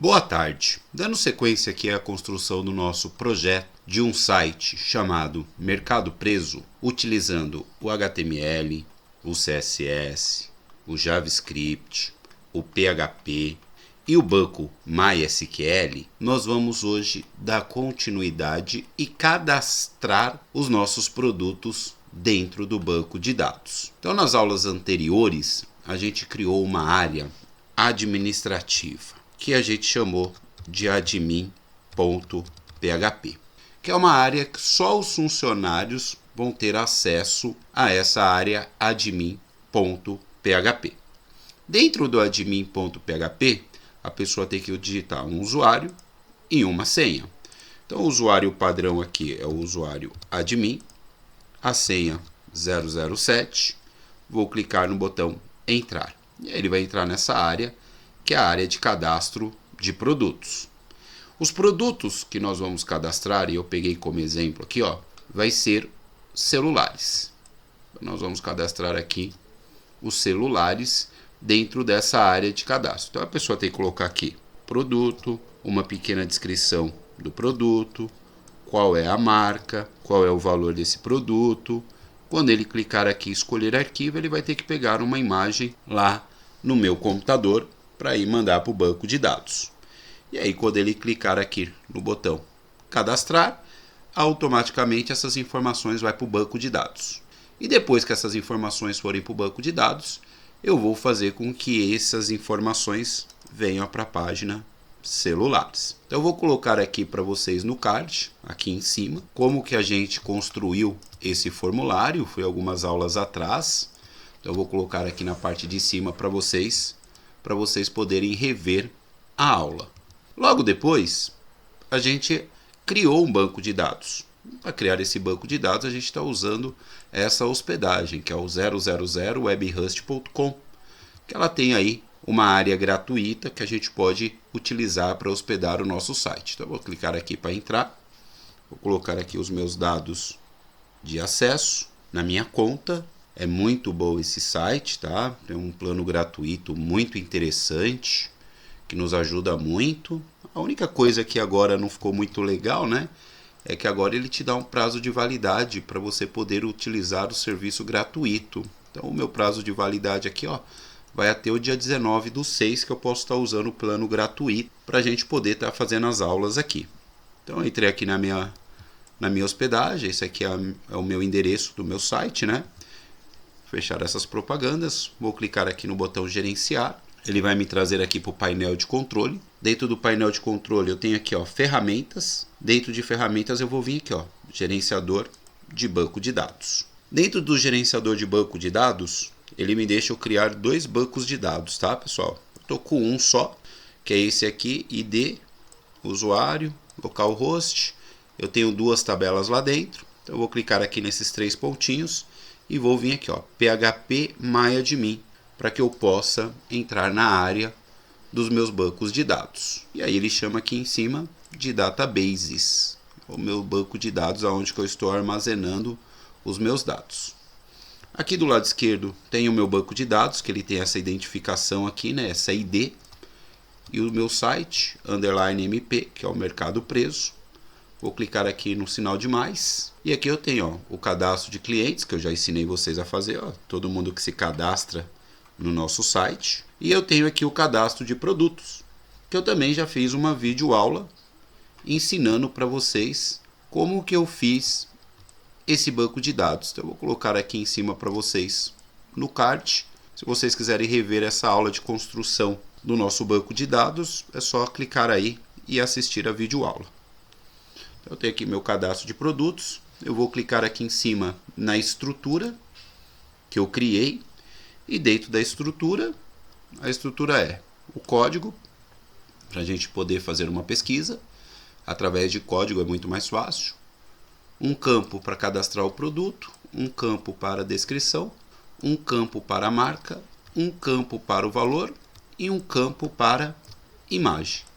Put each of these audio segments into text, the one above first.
Boa tarde. Dando sequência aqui à construção do nosso projeto de um site chamado Mercado Preso, utilizando o HTML, o CSS, o JavaScript, o PHP e o banco MySQL, nós vamos hoje dar continuidade e cadastrar os nossos produtos dentro do banco de dados. Então, nas aulas anteriores, a gente criou uma área administrativa, que a gente chamou de admin.php, que é uma área que só os funcionários vão ter acesso a essa área admin.php. Dentro do admin.php, a pessoa tem que digitar um usuário e uma senha. Então, o usuário padrão aqui é o usuário admin, a senha 007, vou clicar no botão entrar. E aí ele vai entrar nessa área, que é a área de cadastro de produtos. Os produtos que nós vamos cadastrar, e eu peguei como exemplo aqui, vai ser celulares. Nós vamos cadastrar aqui os celulares dentro dessa área de cadastro. Então a pessoa tem que colocar aqui produto, uma pequena descrição do produto, qual é a marca, qual é o valor desse produto. Quando ele clicar aqui e escolher arquivo, ele vai ter que pegar uma imagem lá no meu computador para ir mandar para o banco de dados. E aí, quando ele clicar aqui no botão cadastrar, automaticamente essas informações vão para o banco de dados. E depois que essas informações forem para o banco de dados, eu vou fazer com que essas informações venham para a página celulares. Então eu vou colocar aqui para vocês no card, aqui em cima, como que a gente construiu esse formulário, foi algumas aulas atrás. Então eu vou colocar aqui na parte de cima para vocês poderem rever a aula. Logo depois, a gente criou um banco de dados. Para criar esse banco de dados, a gente está usando essa hospedagem, que é o 000webhost.com, que ela tem aí uma área gratuita que a gente pode utilizar para hospedar o nosso site. Então eu vou clicar aqui para entrar, vou colocar aqui os meus dados de acesso na minha conta. É muito bom esse site, tá? Tem um plano gratuito muito interessante, que nos ajuda muito. A única coisa que agora não ficou muito legal, né? É que agora ele te dá um prazo de validade para você poder utilizar o serviço gratuito. Então o meu prazo de validade aqui, vai até o dia 19/6, que eu posso estar usando o plano gratuito para a gente poder estar fazendo as aulas aqui. Então eu entrei aqui na minha hospedagem, esse aqui é o meu endereço do meu site, né? Fechar essas propagandas, vou clicar aqui no botão gerenciar, ele vai me trazer aqui para o painel de controle. Dentro do painel de controle eu tenho aqui ferramentas, dentro de ferramentas eu vou vir aqui gerenciador de banco de dados. Dentro do gerenciador de banco de dados, ele me deixa eu criar 2 bancos de dados, tá pessoal? Eu estou com um só, que é esse aqui, ID, usuário, localhost. Eu tenho 2 tabelas lá dentro, então eu vou clicar aqui nesses 3 pontinhos e vou vir aqui, PHP MyAdmin, para que eu possa entrar na área dos meus bancos de dados. E aí ele chama aqui em cima de databases, o meu banco de dados onde que eu estou armazenando os meus dados. Aqui do lado esquerdo tem o meu banco de dados, que ele tem essa identificação aqui, né, essa ID, e o meu site, _mp, que é o Mercado Preso. Vou clicar aqui no sinal de mais. E aqui eu tenho o cadastro de clientes, que eu já ensinei vocês a fazer. Todo mundo que se cadastra no nosso site. E eu tenho aqui o cadastro de produtos, que eu também já fiz uma videoaula ensinando para vocês como que eu fiz esse banco de dados. Então eu vou colocar aqui em cima para vocês no card. Se vocês quiserem rever essa aula de construção do nosso banco de dados, é só clicar aí e assistir a videoaula. Eu tenho aqui meu cadastro de produtos, eu vou clicar aqui em cima na estrutura que eu criei, e dentro da estrutura, a estrutura é o código, para a gente poder fazer uma pesquisa, através de código é muito mais fácil, um campo para cadastrar o produto, um campo para a descrição, um campo para a marca, um campo para o valor e um campo para imagem.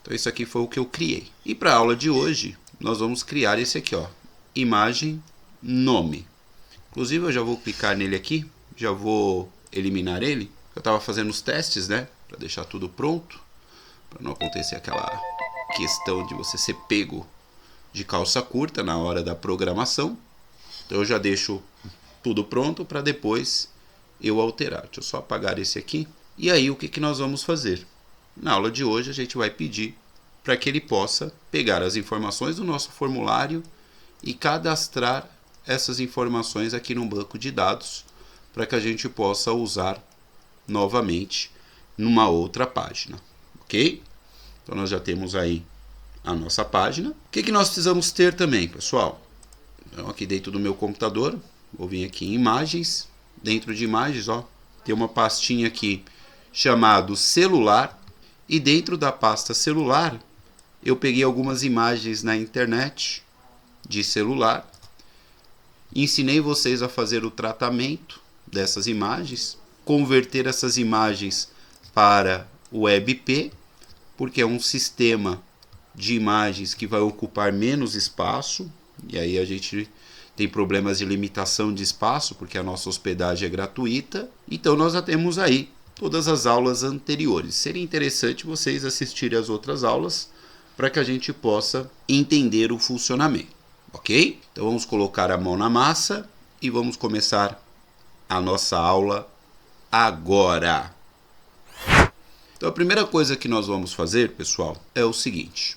Então isso aqui foi o que eu criei. E para a aula de hoje, nós vamos criar esse aqui, imagem, nome. Inclusive eu já vou clicar nele aqui, já vou eliminar ele. Eu estava fazendo os testes, né, para deixar tudo pronto. para não acontecer aquela questão de você ser pego de calça curta na hora da programação. Então eu já deixo tudo pronto para depois eu alterar. Deixa eu só apagar esse aqui. E aí o que nós vamos fazer? Na aula de hoje a gente vai pedir para que ele possa pegar as informações do nosso formulário e cadastrar essas informações aqui no banco de dados para que a gente possa usar novamente numa outra página, ok? Então nós já temos aí a nossa página. O que nós precisamos ter também, pessoal? Então aqui dentro do meu computador, vou vir aqui em imagens. Dentro de imagens, ó, tem uma pastinha aqui chamado celular. E dentro da pasta celular, eu peguei algumas imagens na internet de celular. Ensinei vocês a fazer o tratamento dessas imagens, converter essas imagens para o WebP, porque é um sistema de imagens que vai ocupar menos espaço, e aí a gente tem problemas de limitação de espaço, porque a nossa hospedagem é gratuita. Então nós já temos aí todas as aulas anteriores. Seria interessante vocês assistirem as outras aulas para que a gente possa entender o funcionamento, ok? Então vamos colocar a mão na massa e vamos começar a nossa aula agora. Então a primeira coisa que nós vamos fazer, pessoal, é o seguinte.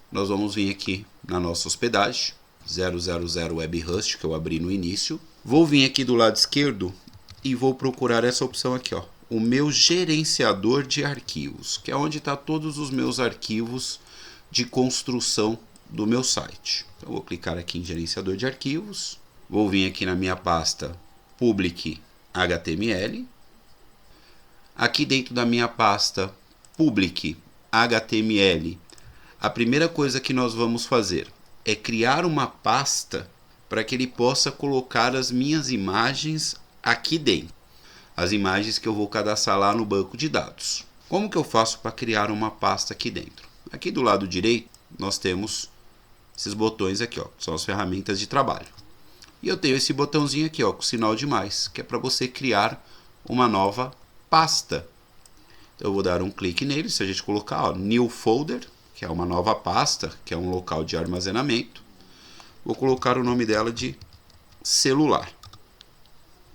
Nós vamos vir aqui na nossa hospedagem, 000 Web Host, que eu abri no início. Vou vir aqui do lado esquerdo e vou procurar essa opção aqui, ó, o meu gerenciador de arquivos, que é onde está todos os meus arquivos de construção do meu site. Então vou clicar aqui em gerenciador de arquivos, vou vir aqui na minha pasta public HTML. Aqui dentro da minha pasta public HTML, a primeira coisa que nós vamos fazer é criar uma pasta para que ele possa colocar as minhas imagens aqui dentro. As imagens que eu vou cadastrar lá no banco de dados. Como que eu faço para criar uma pasta aqui dentro? Aqui do lado direito nós temos esses botões aqui, ó, são as ferramentas de trabalho. E eu tenho esse botãozinho aqui, ó, com sinal de mais, que é para você criar uma nova pasta. Então eu vou dar um clique nele, se a gente colocar, ó, New Folder, que é uma nova pasta, que é um local de armazenamento. Vou colocar o nome dela de celular.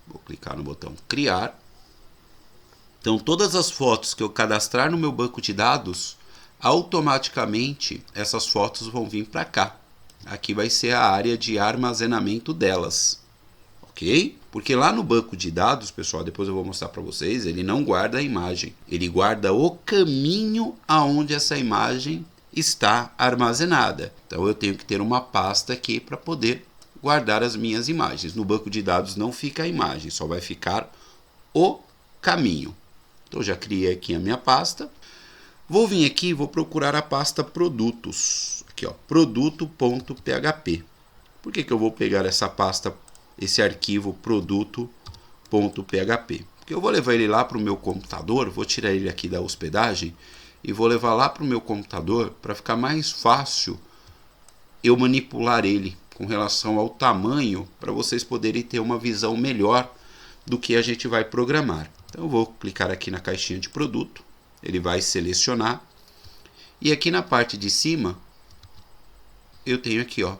Vou clicar no botão criar. Então todas as fotos que eu cadastrar no meu banco de dados, automaticamente essas fotos vão vir para cá. Aqui vai ser a área de armazenamento delas, ok? Porque lá no banco de dados, pessoal, depois eu vou mostrar para vocês, ele não guarda a imagem, ele guarda o caminho aonde essa imagem está armazenada. Então eu tenho que ter uma pasta aqui para poder guardar as minhas imagens. No banco de dados não fica a imagem, só vai ficar o caminho. Então já criei aqui a minha pasta. Vou vir aqui e vou procurar a pasta produtos. Aqui, ó, produto.php. Por que eu vou pegar essa pasta, esse arquivo produto.php? Porque eu vou levar ele lá para o meu computador, vou tirar ele aqui da hospedagem e vou levar lá para o meu computador para ficar mais fácil eu manipular ele com relação ao tamanho, para vocês poderem ter uma visão melhor do que a gente vai programar. Então eu vou clicar aqui na caixinha de produto, ele vai selecionar, e aqui na parte de cima eu tenho aqui, ó,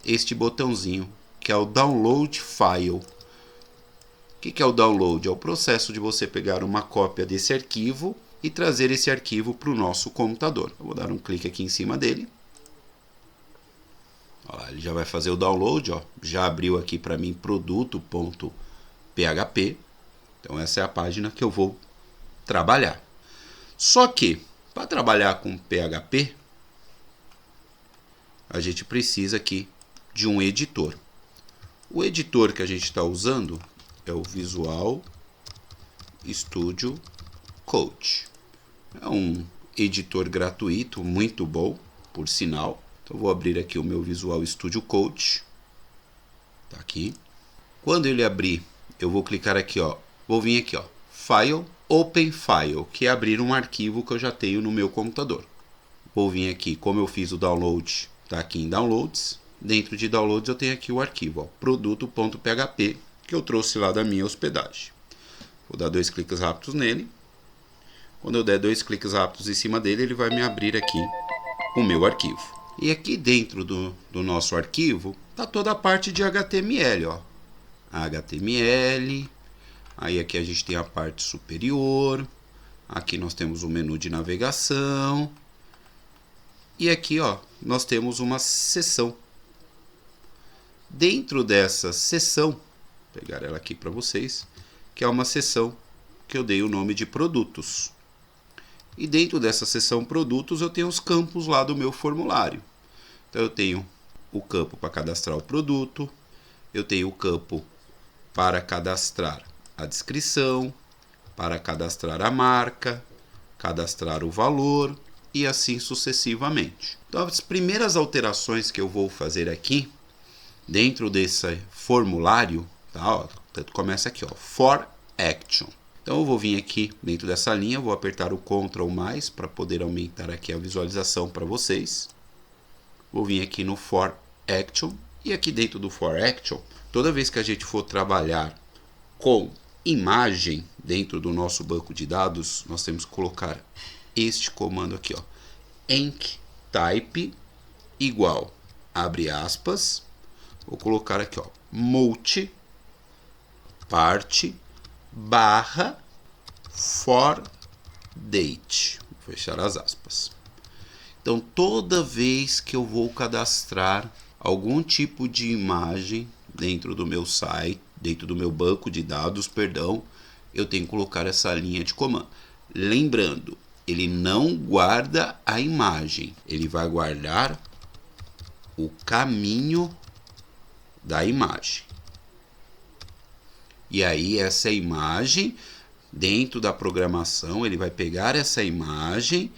este botãozinho que é o Download File. O que é o download? É o processo de você pegar uma cópia desse arquivo e trazer esse arquivo para o nosso computador. Eu vou dar um clique aqui em cima dele. Olha lá, ele já vai fazer o download, ó. Já abriu aqui para mim produto.php. Então essa é a página que eu vou trabalhar. Só que para trabalhar com PHP, a gente precisa aqui de um editor. O editor que a gente está usando é o Visual Studio Code. É um editor gratuito, muito bom, por sinal. Então vou abrir aqui o meu Visual Studio Code. Tá aqui. Quando ele abrir, eu vou clicar aqui, ó. Vou vir aqui, ó, File, Open File, que é abrir um arquivo que eu já tenho no meu computador. Vou vir aqui, como eu fiz o download, tá aqui em Downloads. Dentro de Downloads eu tenho aqui o arquivo, ó, produto.php, que eu trouxe lá da minha hospedagem. Vou dar 2 cliques rápidos nele. Quando eu der 2 cliques rápidos em cima dele, ele vai me abrir aqui o meu arquivo. E aqui dentro do nosso arquivo, tá toda a parte de HTML, ó. HTML, aí aqui a gente tem a parte superior, aqui nós temos o menu de navegação, e aqui, ó, nós temos uma seção. Dentro dessa seção, vou pegar ela aqui para vocês, que é uma seção que eu dei o nome de produtos. E dentro dessa seção produtos eu tenho os campos lá do meu formulário. Então eu tenho o campo para cadastrar o produto, eu tenho o campo para cadastrar a descrição, para cadastrar a marca, cadastrar o valor e assim sucessivamente. Então as primeiras alterações que eu vou fazer aqui dentro desse formulário, tá, ó, começa aqui, ó, for action. Então eu vou vir aqui dentro dessa linha, vou apertar o Ctrl+ para poder aumentar aqui a visualização para vocês. Vou vir aqui no For Action, e aqui dentro do For Action, toda vez que a gente for trabalhar com imagem dentro do nosso banco de dados, nós temos que colocar este comando aqui, ó, enctype igual, abre aspas, vou colocar aqui, ó, multi parte barra for date, vou fechar as aspas. Então, toda vez que eu vou cadastrar algum tipo de imagem dentro do meu site, dentro do meu banco de dados, perdão, eu tenho que colocar essa linha de comando. Lembrando, ele não guarda a imagem, ele vai guardar o caminho da imagem. E aí, essa imagem, dentro da programação, ele vai pegar essa imagem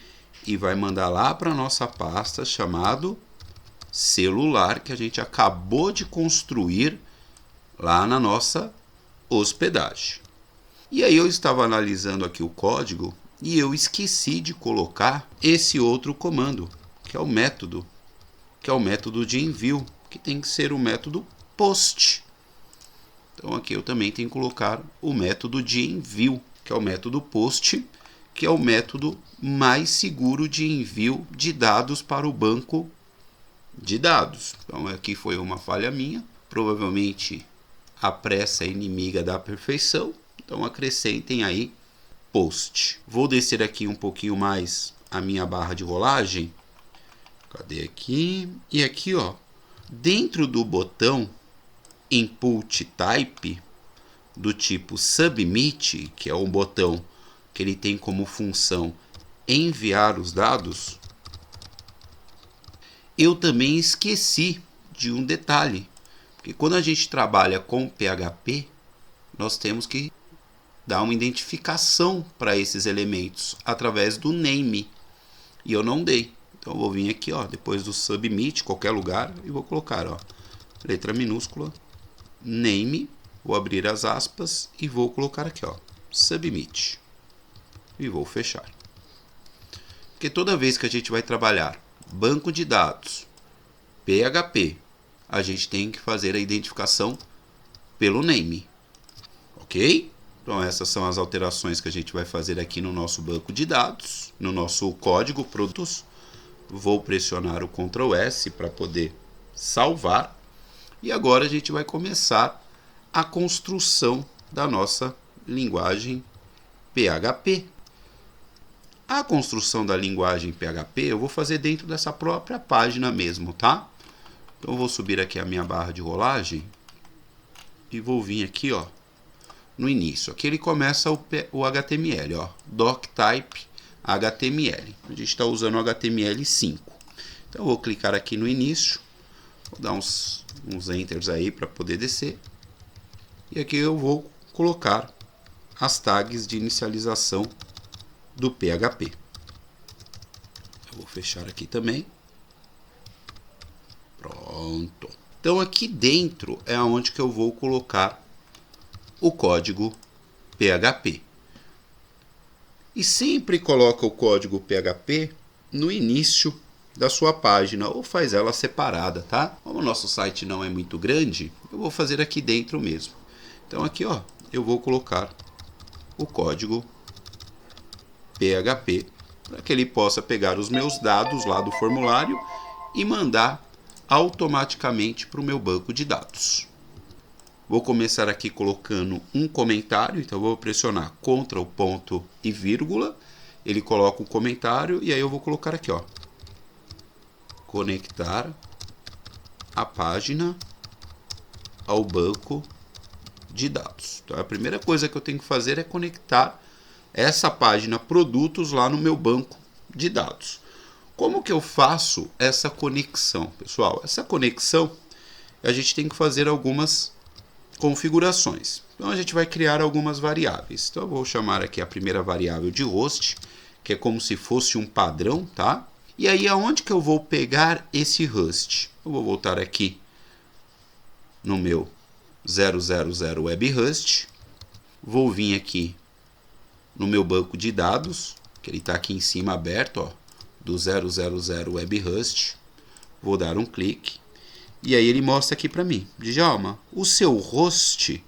e vai mandar lá para a nossa pasta chamado celular, que a gente acabou de construir lá na nossa hospedagem. E aí eu estava analisando aqui o código e eu esqueci de colocar esse outro comando, que é o método de envio, que tem que ser o método post. Então aqui eu também tenho que colocar o método de envio, que é o método post, que é o método mais seguro de envio de dados para o banco de dados. Então aqui foi uma falha minha, provavelmente a pressa é inimiga da perfeição, então acrescentem aí post. Vou descer aqui um pouquinho mais a minha barra de rolagem, cadê aqui? E aqui, ó, dentro do botão input type do tipo submit, que é um botão que ele tem como função enviar os dados, eu também esqueci de um detalhe, porque quando a gente trabalha com PHP, nós temos que dar uma identificação para esses elementos através do name, e eu não dei. Então eu vou vir aqui, ó, depois do submit, qualquer lugar, e vou colocar, ó, letra minúscula, name, vou abrir as aspas e vou colocar aqui, ó, submit. E vou fechar. Porque toda vez que a gente vai trabalhar banco de dados, PHP, a gente tem que fazer a identificação pelo name. Ok? Então essas são as alterações que a gente vai fazer aqui no nosso banco de dados, no nosso código produtos. Vou pressionar o Ctrl S para poder salvar. E agora a gente vai começar a construção da nossa linguagem PHP. A construção da linguagem PHP eu vou fazer dentro dessa própria página mesmo, tá? Então eu vou subir aqui a minha barra de rolagem e vou vir aqui, ó, no início. Aqui ele começa o HTML, ó, doctype HTML. A gente está usando o HTML5. Então eu vou clicar aqui no início, vou dar uns enters aí para poder descer. E aqui eu vou colocar as tags de inicialização do PHP. Eu vou fechar aqui também. Pronto. Então aqui dentro é onde que eu vou colocar o código PHP. E sempre coloca o código PHP no início da sua página, ou faz ela separada, tá? Como o nosso site não é muito grande, eu vou fazer aqui dentro mesmo. Então aqui, ó, eu vou colocar o código PHP para que ele possa pegar os meus dados lá do formulário e mandar automaticamente para o meu banco de dados. Vou começar aqui colocando um comentário, então vou pressionar Ctrl, ponto e vírgula, ele coloca o comentário e aí eu vou colocar aqui, ó, conectar a página ao banco de dados. Então a primeira coisa que eu tenho que fazer é conectar essa página produtos lá no meu banco de dados. Como que eu faço essa conexão, pessoal? Essa conexão a gente tem que fazer algumas configurações. Então a gente vai criar algumas variáveis. Então eu vou chamar aqui a primeira variável de host, que é como se fosse um padrão, tá? E aí aonde que eu vou pegar esse host? Eu vou voltar aqui no meu 000 web host, vou vir aqui no meu banco de dados, que ele está aqui em cima aberto, ó, do 000 web host, vou dar um clique e aí ele mostra aqui para mim, Djalma, o seu host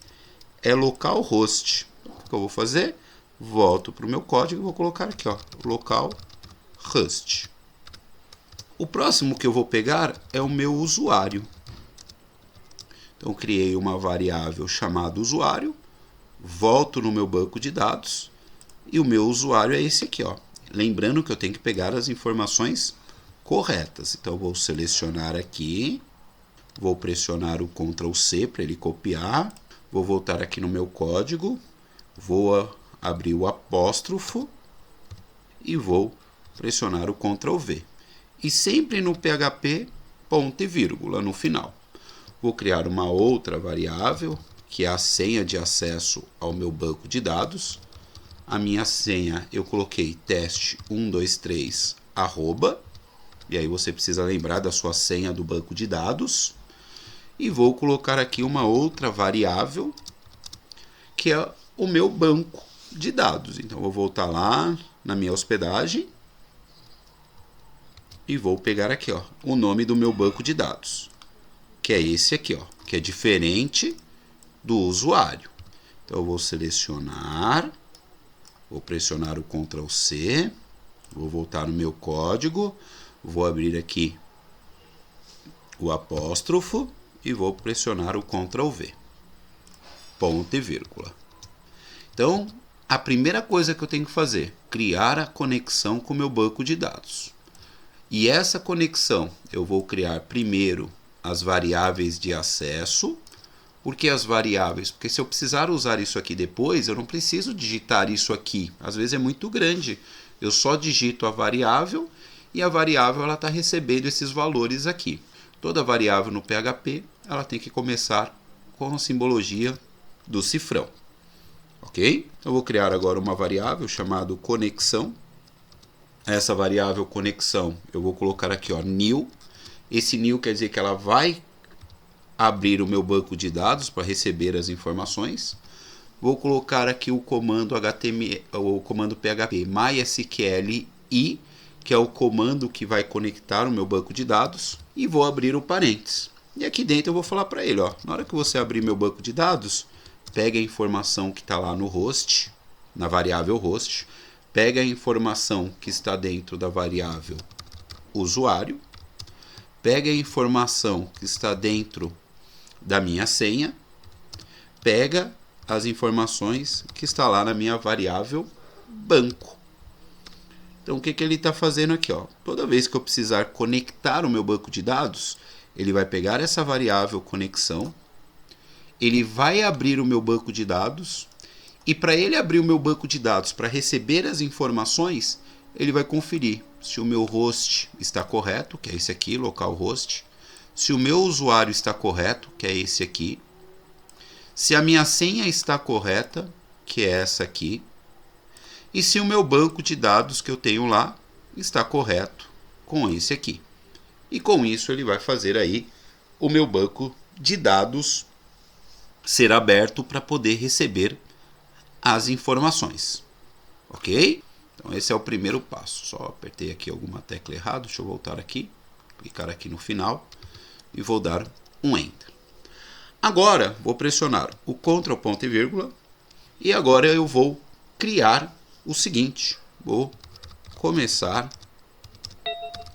é localhost. Então, o que eu vou fazer? Volto para o meu código e vou colocar aqui, ó, localhost. O próximo que eu vou pegar é o meu usuário. Então, criei uma variável chamada usuário, volto no meu banco de dados e o meu usuário é esse aqui, ó. Lembrando que eu tenho que pegar as informações corretas. Então, eu vou selecionar aqui, vou pressionar o Ctrl C para ele copiar, vou voltar aqui no meu código, vou abrir o apóstrofo e vou pressionar o Ctrl V. E sempre no PHP, ponto e vírgula no final. Vou criar uma outra variável, que é a senha de acesso ao meu banco de dados. A minha senha eu coloquei teste123, e aí você precisa lembrar da sua senha do banco de dados. E vou colocar aqui uma outra variável, que é o meu banco de dados. Então, vou voltar lá na minha hospedagem e vou pegar aqui, ó, o nome do meu banco de dados, que é esse aqui, ó, que é diferente do usuário. Então, eu vou selecionar, vou pressionar o Ctrl C, vou voltar no meu código, vou abrir aqui o apóstrofo e vou pressionar o Ctrl V, ponto e vírgula. Então, a primeira coisa que eu tenho que fazer, criar a conexão com o meu banco de dados. E essa conexão eu vou criar primeiro as variáveis de acesso. Por que as variáveis? Porque se eu precisar usar isso aqui depois, eu não preciso digitar isso aqui. Às vezes é muito grande. Eu só digito a variável e a variável está recebendo esses valores aqui. Toda variável no PHP ela tem que começar com a simbologia do cifrão. Ok? Então, eu vou criar agora uma variável chamada conexão. Essa variável conexão eu vou colocar aqui, ó, new. Esse new quer dizer que ela vai abrir o meu banco de dados para receber as informações. Vou colocar aqui o comando HTML, o comando PHP MySQLi, que é o comando que vai conectar o meu banco de dados, e vou abrir o parênteses. E aqui dentro eu vou falar para ele, ó, na hora que você abrir meu banco de dados, pega a informação que está lá no host, na variável host, pega a informação que está dentro da variável usuário, pega a informação que está dentro da minha senha, pega as informações que está lá na minha variável banco. Então, o que ele está fazendo aqui? Ó? Toda vez que eu precisar conectar o meu banco de dados, ele vai pegar essa variável conexão, ele vai abrir o meu banco de dados, e para ele abrir o meu banco de dados, para receber as informações, ele vai conferir se o meu host está correto, que é esse aqui, localhost, se o meu usuário está correto, que é esse aqui, se a minha senha está correta, que é essa aqui, e se o meu banco de dados que eu tenho lá está correto com esse aqui. E com isso ele vai fazer aí o meu banco de dados ser aberto para poder receber as informações. Ok? Então esse é o primeiro passo. Só apertei aqui alguma tecla errada. Deixa eu voltar aqui. Clicar aqui no final. E vou dar um Enter. Agora vou pressionar o Ctrl ponto e vírgula. E agora eu vou criar o seguinte. vou começar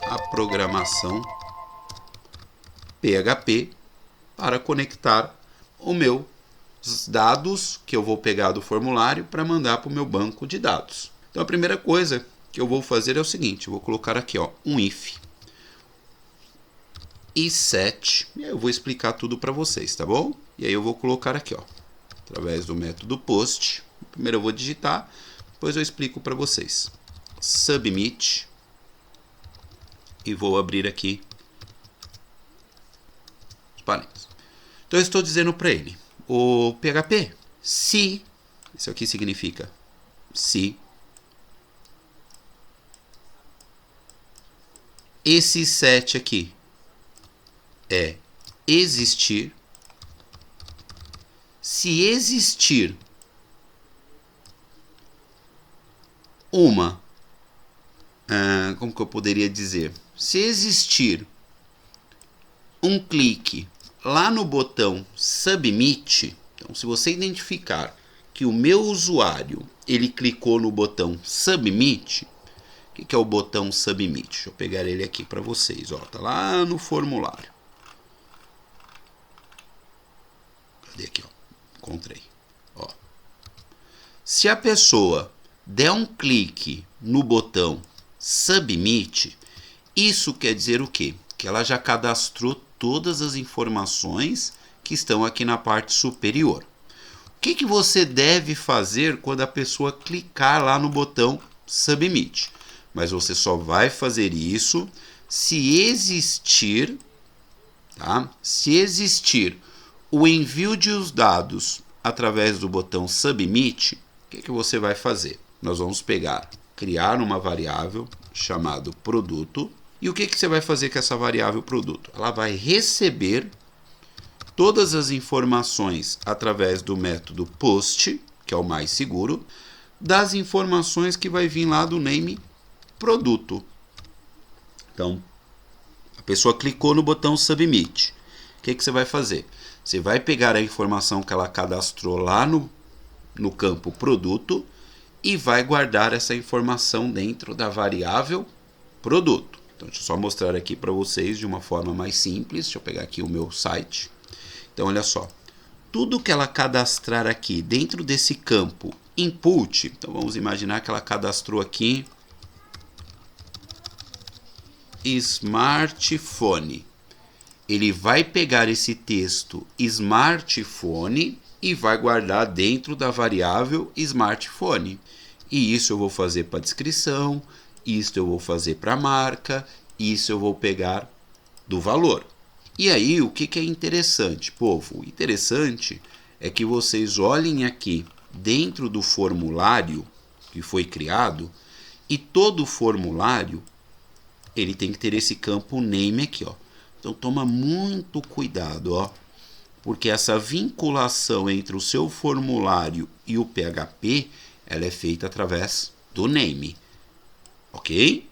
a programação PHP para conectar os meus dados que eu vou pegar do formulário para mandar para o meu banco de dados. Então a primeira coisa que eu vou fazer é o seguinte, eu vou colocar aqui um if e set, e aí eu vou explicar tudo para vocês, tá bom? E aí eu vou colocar aqui, através do método post, primeiro eu vou digitar, depois eu explico para vocês. Submit, e vou abrir aqui os parênteses. Então eu estou dizendo para ele, o PHP, se, isso aqui significa se esse set aqui é existir, se existir uma, como que eu poderia dizer? Se existir um clique lá no botão Submit, então se você identificar que o meu usuário ele clicou no botão Submit, o que é o botão Submit? Deixa eu pegar ele aqui para vocês, tá lá no formulário. Cadê aqui, encontrei. Se a pessoa der um clique no botão Submit, isso quer dizer o quê? Que ela já cadastrou todas as informações que estão aqui na parte superior. O que você deve fazer quando a pessoa clicar lá no botão Submit? Mas você só vai fazer isso se existir, tá? Se existir o envio de os dados através do botão Submit, o que você vai fazer? Nós vamos criar uma variável chamada produto. E o que você vai fazer com essa variável produto? Ela vai receber todas as informações através do método post, que é o mais seguro, das informações que vai vir lá do name produto. Então, a pessoa clicou no botão Submit. O que você vai fazer? Você vai pegar a informação que ela cadastrou lá no campo produto e vai guardar essa informação dentro da variável produto. Então, deixa eu só mostrar aqui para vocês de uma forma mais simples. Deixa eu pegar aqui o meu site. Então, olha só. Tudo que ela cadastrar aqui dentro desse campo input, então vamos imaginar que ela cadastrou aqui smartphone. Ele vai pegar esse texto smartphone e vai guardar dentro da variável smartphone. E isso eu vou fazer para descrição, isso eu vou fazer para marca, isso eu vou pegar do valor. E aí, o que é interessante, povo? O interessante é que vocês olhem aqui dentro do formulário que foi criado, e todo formulário ele tem que ter esse campo name aqui, Então toma muito cuidado, porque essa vinculação entre o seu formulário e o PHP, ela é feita através do name, ok?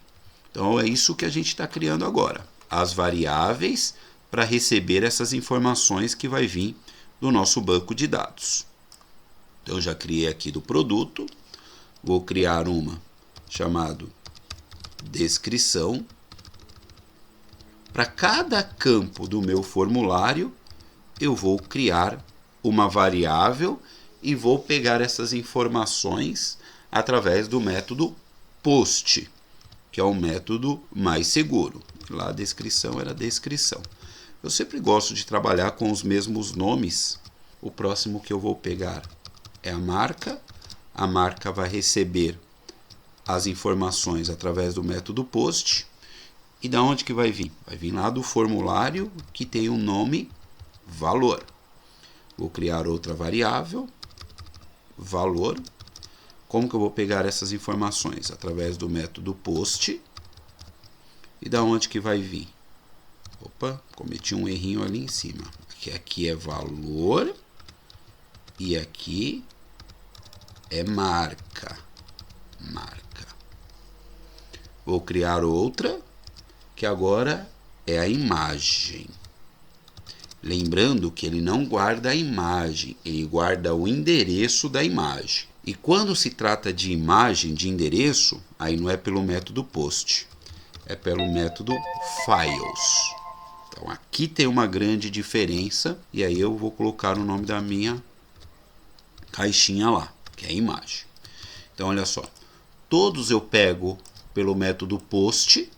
Então é isso que a gente está criando agora, as variáveis para receber essas informações que vai vir do nosso banco de dados. Então eu já criei aqui do produto, vou criar uma chamado descrição. Para cada campo do meu formulário, eu vou criar uma variável e vou pegar essas informações através do método post, que é o método mais seguro. Lá a descrição era descrição. Eu sempre gosto de trabalhar com os mesmos nomes. O próximo que eu vou pegar é a marca. A marca vai receber as informações através do método post. E da onde que vai vir? Vai vir lá do formulário que tem um nome valor. Vou criar outra variável, valor. Como que eu vou pegar essas informações? Através do método post. E da onde que vai vir? Opa, cometi um errinho ali em cima. Aqui é valor e aqui é marca. Vou criar outra, que agora é a imagem. Lembrando que ele não guarda a imagem, ele guarda o endereço da imagem. E quando se trata de imagem, de endereço, aí não é pelo método post, é pelo método files. Então aqui tem uma grande diferença, e aí eu vou colocar o nome da minha caixinha lá, que é a imagem. Então olha só, todos eu pego pelo método post,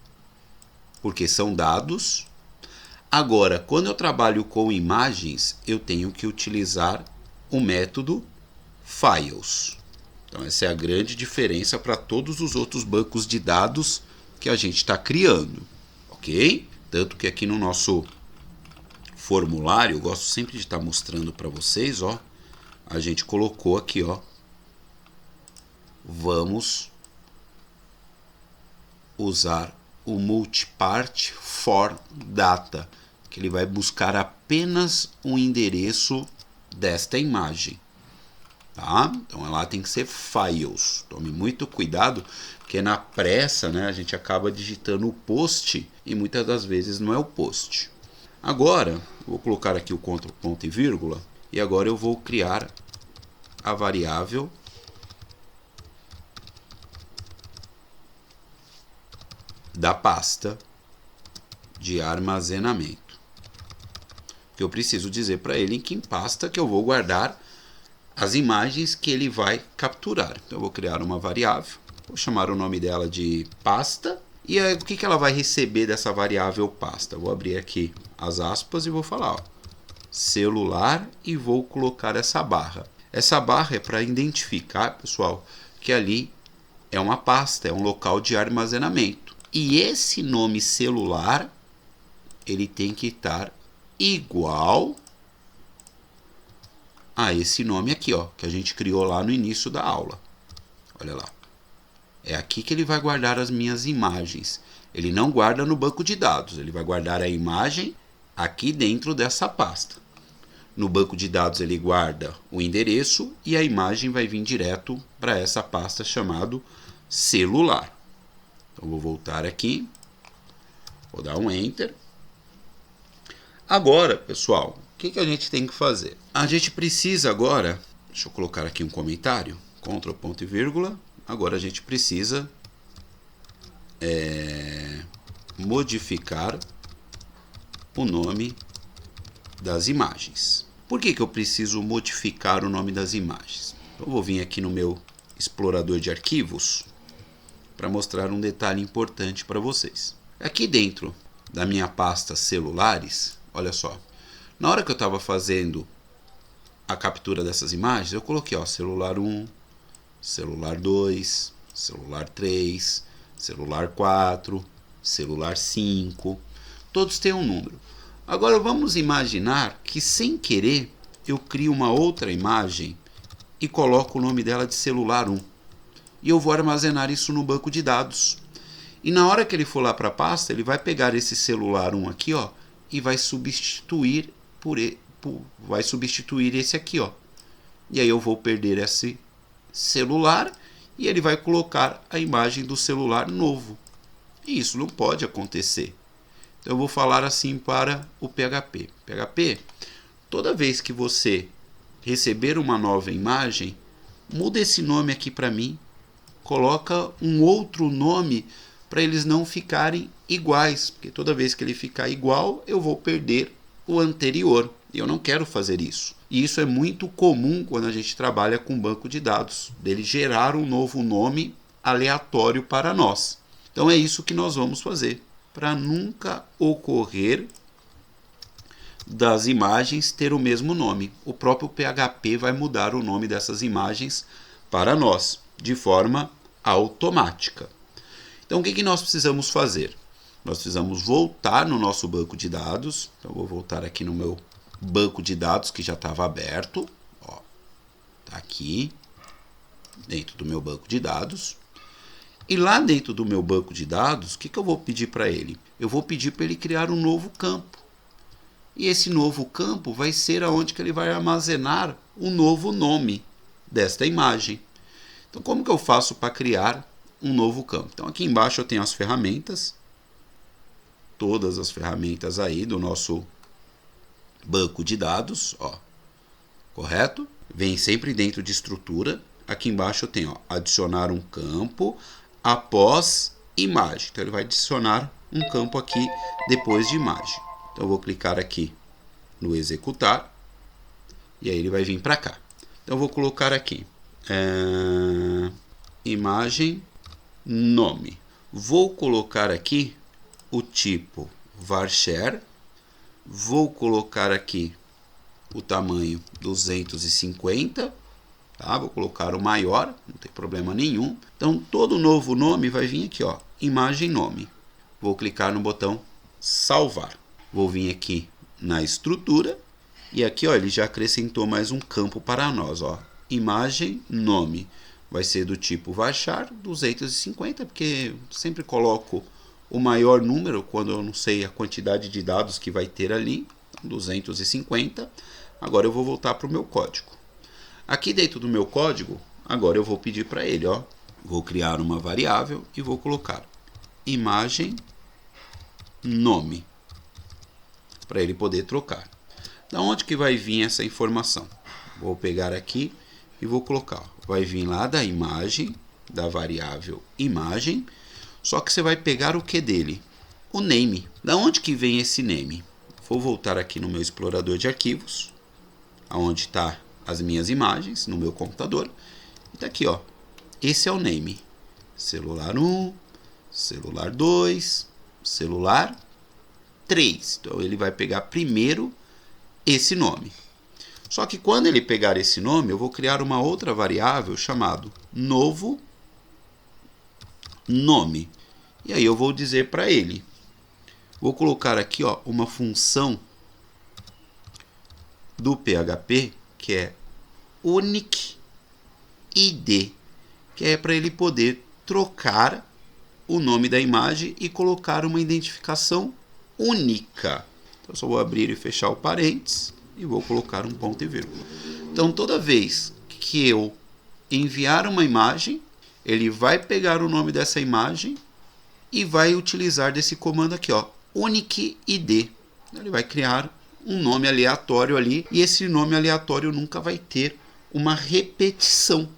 porque são dados. Agora, quando eu trabalho com imagens, eu tenho que utilizar o método files. Então essa é a grande diferença para todos os outros bancos de dados que a gente está criando, ok? Tanto que aqui no nosso formulário, eu gosto sempre de estar mostrando para vocês, ó, a gente colocou aqui, ó, vamos usar o multipart for data, que ele vai buscar apenas o endereço desta imagem. Tá? Então lá tem que ser files. Tome muito cuidado, porque na pressa, né, a gente acaba digitando o post e muitas das vezes não é o post. Agora, vou colocar aqui o Ctrl, ponto e vírgula, e agora eu vou criar a variável da pasta de armazenamento. Que eu preciso dizer para ele em que pasta que eu vou guardar as imagens que ele vai capturar. Então eu vou criar uma variável, vou chamar o nome dela de pasta, e aí, o que ela vai receber dessa variável pasta? Eu vou abrir aqui as aspas e vou falar, ó, celular, e vou colocar essa barra. Essa barra é para identificar, pessoal, que ali é uma pasta, é um local de armazenamento. E esse nome celular, ele tem que estar igual a esse nome aqui, ó, que a gente criou lá no início da aula. Olha lá. É aqui que ele vai guardar as minhas imagens. Ele não guarda no banco de dados, ele vai guardar a imagem aqui dentro dessa pasta. No banco de dados ele guarda o endereço e a imagem vai vir direto para essa pasta chamado celular. Então vou voltar aqui, vou dar um Enter. Agora, pessoal, o que a gente tem que fazer? A gente precisa agora, deixa eu colocar aqui um comentário, Ctrl, ponto e vírgula. Agora a gente precisa modificar o nome das imagens. Por que eu preciso modificar o nome das imagens? Então, eu vou vir aqui no meu explorador de arquivos para mostrar um detalhe importante para vocês. Aqui dentro da minha pasta celulares, olha só, na hora que eu estava fazendo a captura dessas imagens, eu coloquei, ó, celular 1, celular 2, celular 3, celular 4, celular 5, todos têm um número. Agora vamos imaginar que sem querer eu crio uma outra imagem e coloco o nome dela de celular 1. E eu vou armazenar isso no banco de dados. E na hora que ele for lá para a pasta, ele vai pegar esse celular 1 aqui, ó, e vai substituir vai substituir esse aqui, ó. E aí eu vou perder esse celular e ele vai colocar a imagem do celular novo. E isso não pode acontecer. Então eu vou falar assim para o PHP. PHP, toda vez que você receber uma nova imagem, muda esse nome aqui para mim, coloca um outro nome para eles não ficarem iguais, porque toda vez que ele ficar igual, eu vou perder o anterior. E eu não quero fazer isso. E isso é muito comum quando a gente trabalha com banco de dados, dele gerar um novo nome aleatório para nós. Então é isso que nós vamos fazer, para nunca ocorrer das imagens ter o mesmo nome. O próprio PHP vai mudar o nome dessas imagens para nós, de forma automática. Então o que nós precisamos fazer? Nós precisamos voltar no nosso banco de dados. Então eu vou voltar aqui no meu banco de dados que já estava aberto. Está aqui, dentro do meu banco de dados. E lá dentro do meu banco de dados, o que eu vou pedir para ele? Eu vou pedir para ele criar um novo campo. E esse novo campo vai ser aonde que ele vai armazenar o novo nome desta imagem. Então como que eu faço para criar um novo campo? Então aqui embaixo eu tenho as ferramentas. Todas as ferramentas aí do nosso banco de dados, ó, correto? Vem sempre dentro de estrutura. aqui embaixo eu tenho, ó, adicionar um campo após imagem. Então ele vai adicionar um campo aqui depois de imagem. Então eu vou clicar aqui no executar e aí ele vai vir para cá. Então eu vou colocar aqui imagem nome. Vou colocar aqui o tipo varchar. Vou colocar aqui o tamanho 250. Tá? Vou colocar o maior, não tem problema nenhum. Então todo novo nome vai vir aqui, ó, imagem nome. Vou clicar no botão salvar. Vou vir aqui na estrutura e aqui, ó, ele já acrescentou mais um campo para nós, ó. Imagem nome. Vai ser do tipo varchar 250, porque sempre coloco o maior número quando eu não sei a quantidade de dados que vai ter ali, 250. Agora eu vou voltar para o meu código. Aqui dentro do meu código, agora eu vou pedir para ele, ó, vou criar uma variável e vou colocar imagem nome, para ele poder trocar. Da onde que vai vir essa informação? Vou pegar aqui e vou colocar, vai vir lá da imagem, da variável imagem, só que você vai pegar o que dele? O name. Da onde que vem esse name? Vou voltar aqui no meu explorador de arquivos, aonde está as minhas imagens, no meu computador. E tá aqui, ó. Esse é o name. Celular 1, celular 2, celular 3. Então ele vai pegar primeiro esse nome. Só que quando ele pegar esse nome, eu vou criar uma outra variável chamado novo nome. E aí eu vou dizer para ele, vou colocar aqui, ó, uma função do PHP que é unique id, que é para ele poder trocar o nome da imagem e colocar uma identificação única. Então, eu só vou abrir e fechar o parênteses e vou colocar um ponto e vírgula. Então, toda vez que eu enviar uma imagem, ele vai pegar o nome dessa imagem e vai utilizar desse comando aqui, ó, unique id. Ele vai criar um nome aleatório ali e esse nome aleatório nunca vai ter uma repetição.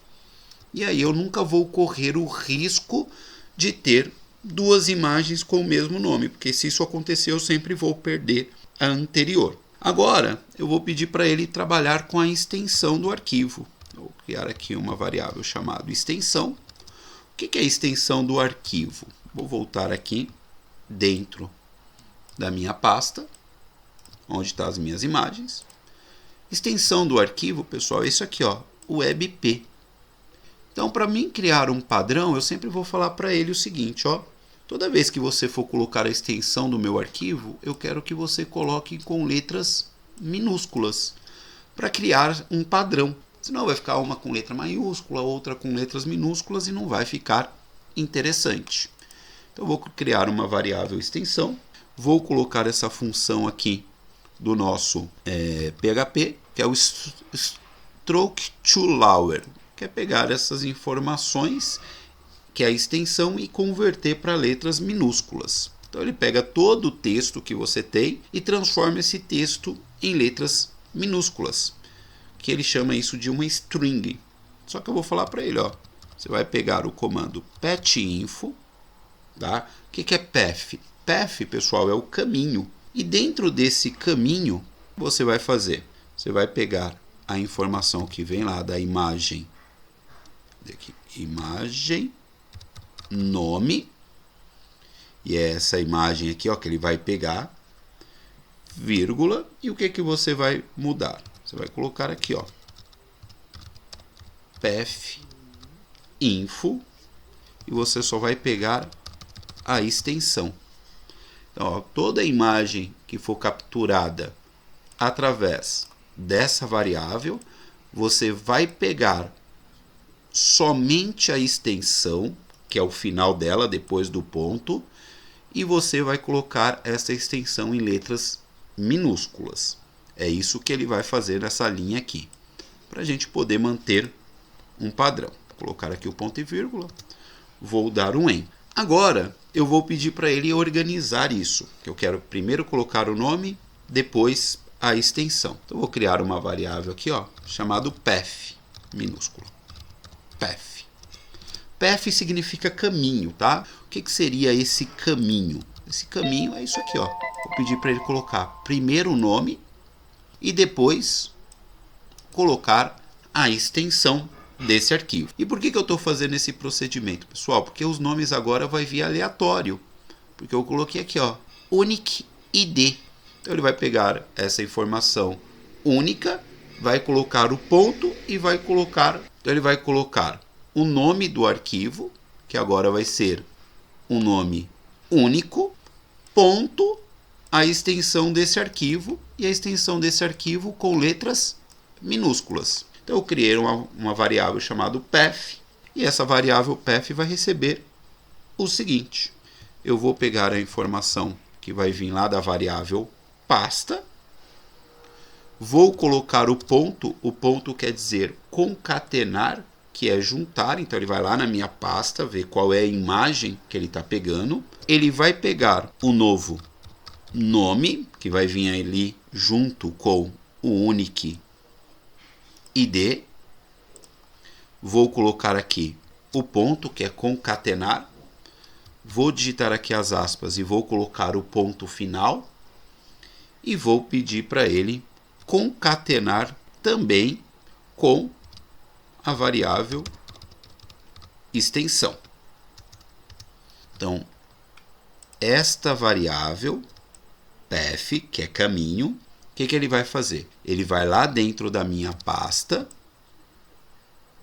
E aí eu nunca vou correr o risco de ter duas imagens com o mesmo nome, porque se isso acontecer eu sempre vou perder a anterior. Agora eu vou pedir para ele trabalhar com a extensão do arquivo. Vou criar aqui uma variável chamada extensão. O que é a extensão do arquivo? Vou voltar aqui dentro da minha pasta, onde estão as minhas imagens. Extensão do arquivo, pessoal, é isso aqui, ó, o WebP. Então, para mim criar um padrão, eu sempre vou falar para ele o seguinte, ó, toda vez que você for colocar a extensão do meu arquivo, eu quero que você coloque com letras minúsculas, para criar um padrão. Senão vai ficar uma com letra maiúscula, outra com letras minúsculas e não vai ficar interessante. Então, eu vou criar uma variável extensão, vou colocar essa função aqui do nosso PHP, que é o stroke to lower, que é pegar essas informações, que é a extensão, e converter para letras minúsculas. Então ele pega todo o texto que você tem e transforma esse texto em letras minúsculas, que ele chama isso de uma string. Só que eu vou falar para ele, ó, você vai pegar o comando path-info, tá? O que é path? Path, pessoal, é o caminho. E dentro desse caminho, você vai fazer, você vai pegar a informação que vem lá da imagem, daqui, imagem, nome, e é essa imagem aqui, ó, que ele vai pegar, vírgula, e o que que você vai mudar? Você vai colocar aqui, ó, path-info, e você só vai pegar a extensão. Então, ó, toda imagem que for capturada através dessa variável, você vai pegar somente a extensão, que é o final dela, depois do ponto, e você vai colocar essa extensão em letras minúsculas. É isso que ele vai fazer nessa linha aqui, para a gente poder manter um padrão. Vou colocar aqui o ponto e vírgula, vou dar um EN. Agora, eu vou pedir para ele organizar isso. Eu quero primeiro colocar o nome, depois a extensão. Então, eu vou criar uma variável aqui, ó, chamado path, minúsculo. path. Path significa caminho, tá? O que seria esse caminho? Esse caminho é isso aqui, ó. Vou pedir para ele colocar primeiro o nome e depois colocar a extensão desse arquivo. E por que eu estou fazendo esse procedimento, pessoal? Porque os nomes agora vai vir aleatório. Porque eu coloquei aqui, ó, unique id. Então ele vai pegar essa informação única, vai colocar o ponto e vai colocar... Então ele vai colocar o nome do arquivo, que agora vai ser um nome único, ponto, a extensão desse arquivo, e a extensão desse arquivo com letras minúsculas. Então eu criei uma variável chamada path, e essa variável path vai receber o seguinte. Eu vou pegar a informação que vai vir lá da variável pasta, vou colocar o ponto quer dizer concatenar, que é juntar, então ele vai lá na minha pasta, ver qual é a imagem que ele está pegando, ele vai pegar o novo nome, que vai vir ali junto com o unique id, vou colocar aqui o ponto, que é concatenar, vou digitar aqui as aspas e vou colocar o ponto final, e vou pedir para ele concatenar também com a variável extensão. Então, esta variável path, que é caminho, o que ele vai fazer? Ele vai lá dentro da minha pasta,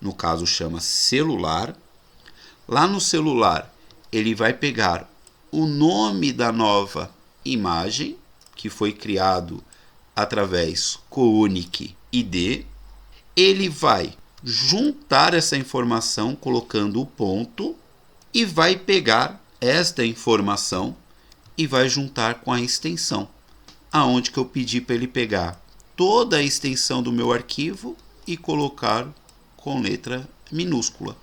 no caso chama celular. Lá no celular, ele vai pegar o nome da nova imagem, que foi criado através com unique id. Ele vai juntar essa informação colocando o ponto e vai pegar esta informação e vai juntar com a extensão, aonde que eu pedi para ele pegar toda a extensão do meu arquivo e colocar com letra minúscula,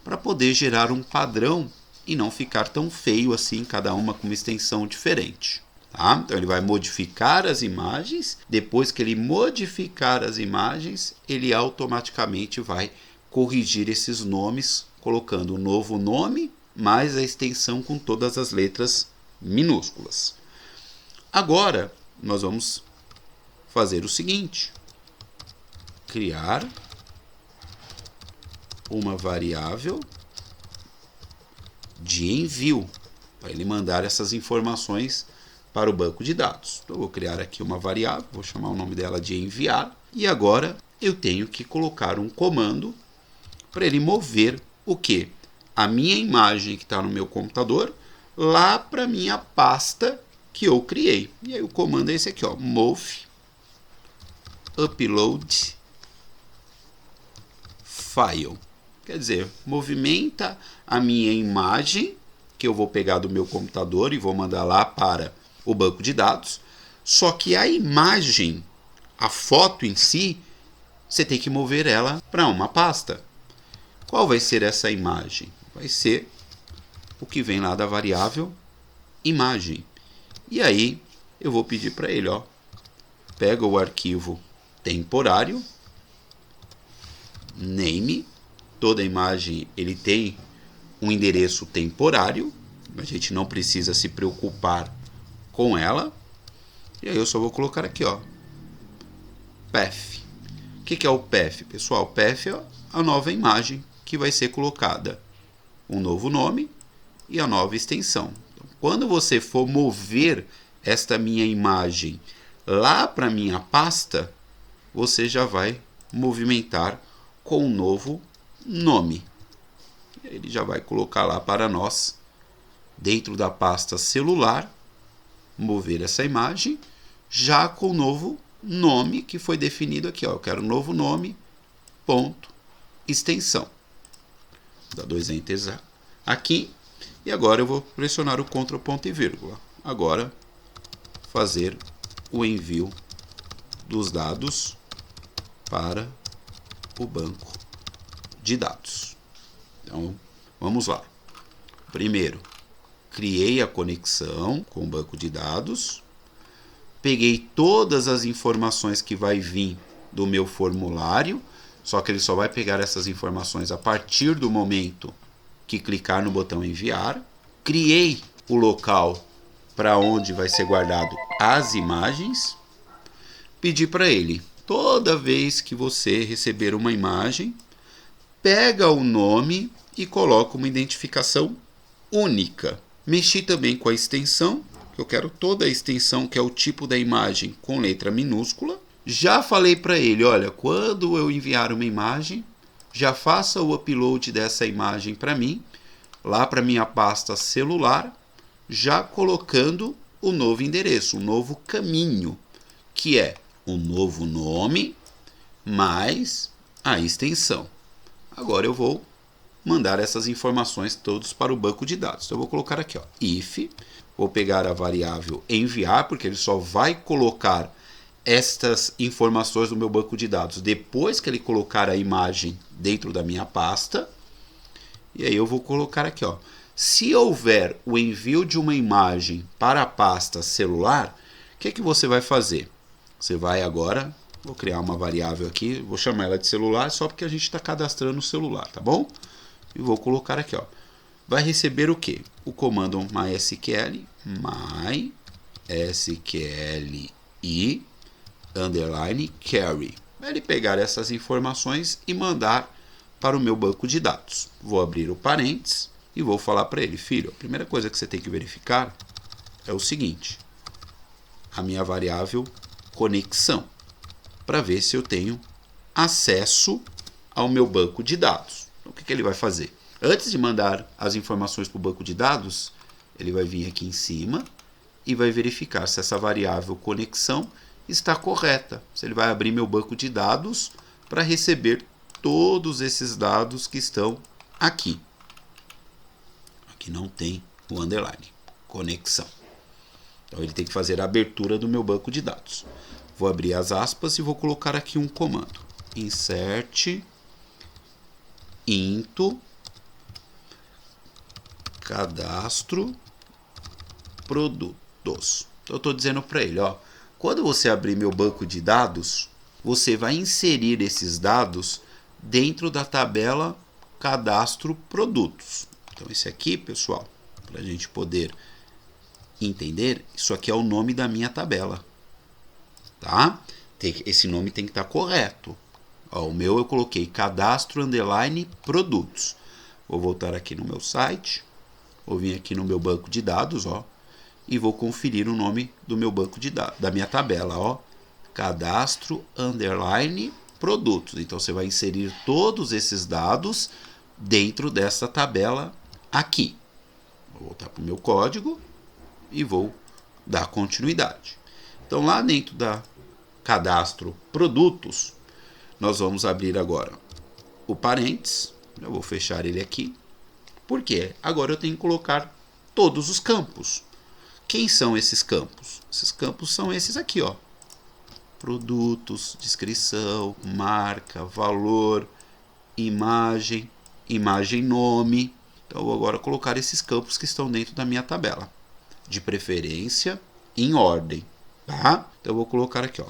para poder gerar um padrão e não ficar tão feio assim, cada uma com uma extensão diferente. Tá? Então ele vai modificar as imagens, depois que ele modificar as imagens, ele automaticamente vai corrigir esses nomes, colocando o novo nome, mais a extensão com todas as letras minúsculas. Agora, nós vamos fazer o seguinte, criar uma variável de envio, para ele mandar essas informações para o banco de dados. Então, eu vou criar aqui uma variável, vou chamar o nome dela de enviar, e agora eu tenho que colocar um comando para ele mover o quê? A minha imagem que está no meu computador lá para a minha pasta que eu criei. E aí o comando é esse aqui, ó, move upload file. Quer dizer, movimenta a minha imagem que eu vou pegar do meu computador e vou mandar lá para o banco de dados. Só que a imagem, a foto em si, você tem que mover ela para uma pasta. Qual vai ser essa imagem? Vai ser o que vem lá da variável imagem. E aí eu vou pedir para ele, ó, pega o arquivo temporário, name, toda imagem ele tem um endereço temporário, a gente não precisa se preocupar com ela. E aí eu só vou colocar aqui, ó, path. O que é o path, pessoal? Path é a nova imagem que vai ser colocada, um novo nome e a nova extensão. Então, quando você for mover esta minha imagem lá para minha pasta, você já vai movimentar com um novo nome. Ele já vai colocar lá para nós, dentro da pasta celular, mover essa imagem, já com o novo nome que foi definido aqui. Ó. Eu quero um novo nome, ponto, extensão. Dá 2 enters aqui. E agora eu vou pressionar o Ctrl, ponto e vírgula. Agora, fazer o envio dos dados para o banco de dados. Então, vamos lá. Primeiro, criei a conexão com o banco de dados. Peguei todas as informações que vai vir do meu formulário. Só que ele só vai pegar essas informações a partir do momento que clicar no botão enviar. Criei o local para onde vai ser guardado as imagens. Pedi para ele, toda vez que você receber uma imagem, pega o nome e coloca uma identificação única. Mexi também com a extensão, que eu quero toda a extensão, que é o tipo da imagem, com letra minúscula. Já falei para ele, olha, quando eu enviar uma imagem, já faça o upload dessa imagem para mim, lá para minha pasta celular, já colocando o novo endereço, o novo caminho, que é o novo nome mais a extensão. Agora eu vou mandar essas informações todas para o banco de dados. Então eu vou colocar aqui, ó, if, vou pegar a variável enviar, porque ele só vai colocar estas informações no meu banco de dados depois que ele colocar a imagem dentro da minha pasta. E aí eu vou colocar aqui, ó, se houver o envio de uma imagem para a pasta celular, o que você vai fazer? Você vai agora, vou criar uma variável aqui, vou chamar ela de celular só porque a gente está cadastrando o celular, tá bom? E vou colocar aqui, ó, vai receber o quê? O comando mysql, mysqli underline carry. Vai ele pegar essas informações e mandar para o meu banco de dados. Vou abrir o parênteses e vou falar para ele, filho, a primeira coisa que você tem que verificar é o seguinte, a minha variável conexão, para ver se eu tenho acesso ao meu banco de dados. Então, o que ele vai fazer? Antes de mandar as informações para o banco de dados, ele vai vir aqui em cima e vai verificar se essa variável conexão está correta. Se ele vai abrir meu banco de dados para receber todos esses dados que estão aqui. Aqui não tem o underline, conexão. Então ele tem que fazer a abertura do meu banco de dados. Vou abrir as aspas e vou colocar aqui um comando. Insert into cadastro produtos. Então eu estou dizendo para ele, ó, quando você abrir meu banco de dados, você vai inserir esses dados dentro da tabela cadastro produtos. Então esse aqui, pessoal, para a gente poder entender, isso aqui é o nome da minha tabela, tá? Esse nome tem que estar correto. Ó, o meu eu coloquei cadastro underline produtos. Vou voltar aqui no meu site, vou vir aqui no meu banco de dados, ó, e vou conferir o nome do meu banco de dados, da minha tabela, ó, cadastro underline produtos. Então você vai inserir todos esses dados dentro dessa tabela aqui. Vou voltar para o meu código e vou dar continuidade. Então lá dentro da cadastro produtos, nós vamos abrir agora o parênteses. Eu vou fechar ele aqui. Por quê? Agora eu tenho que colocar todos os campos. Quem são esses campos? Esses campos são esses aqui, ó. Produtos, descrição, marca, valor, imagem, imagem nome. Então eu vou agora colocar esses campos que estão dentro da minha tabela. De preferência, em ordem, tá? Então eu vou colocar aqui, ó.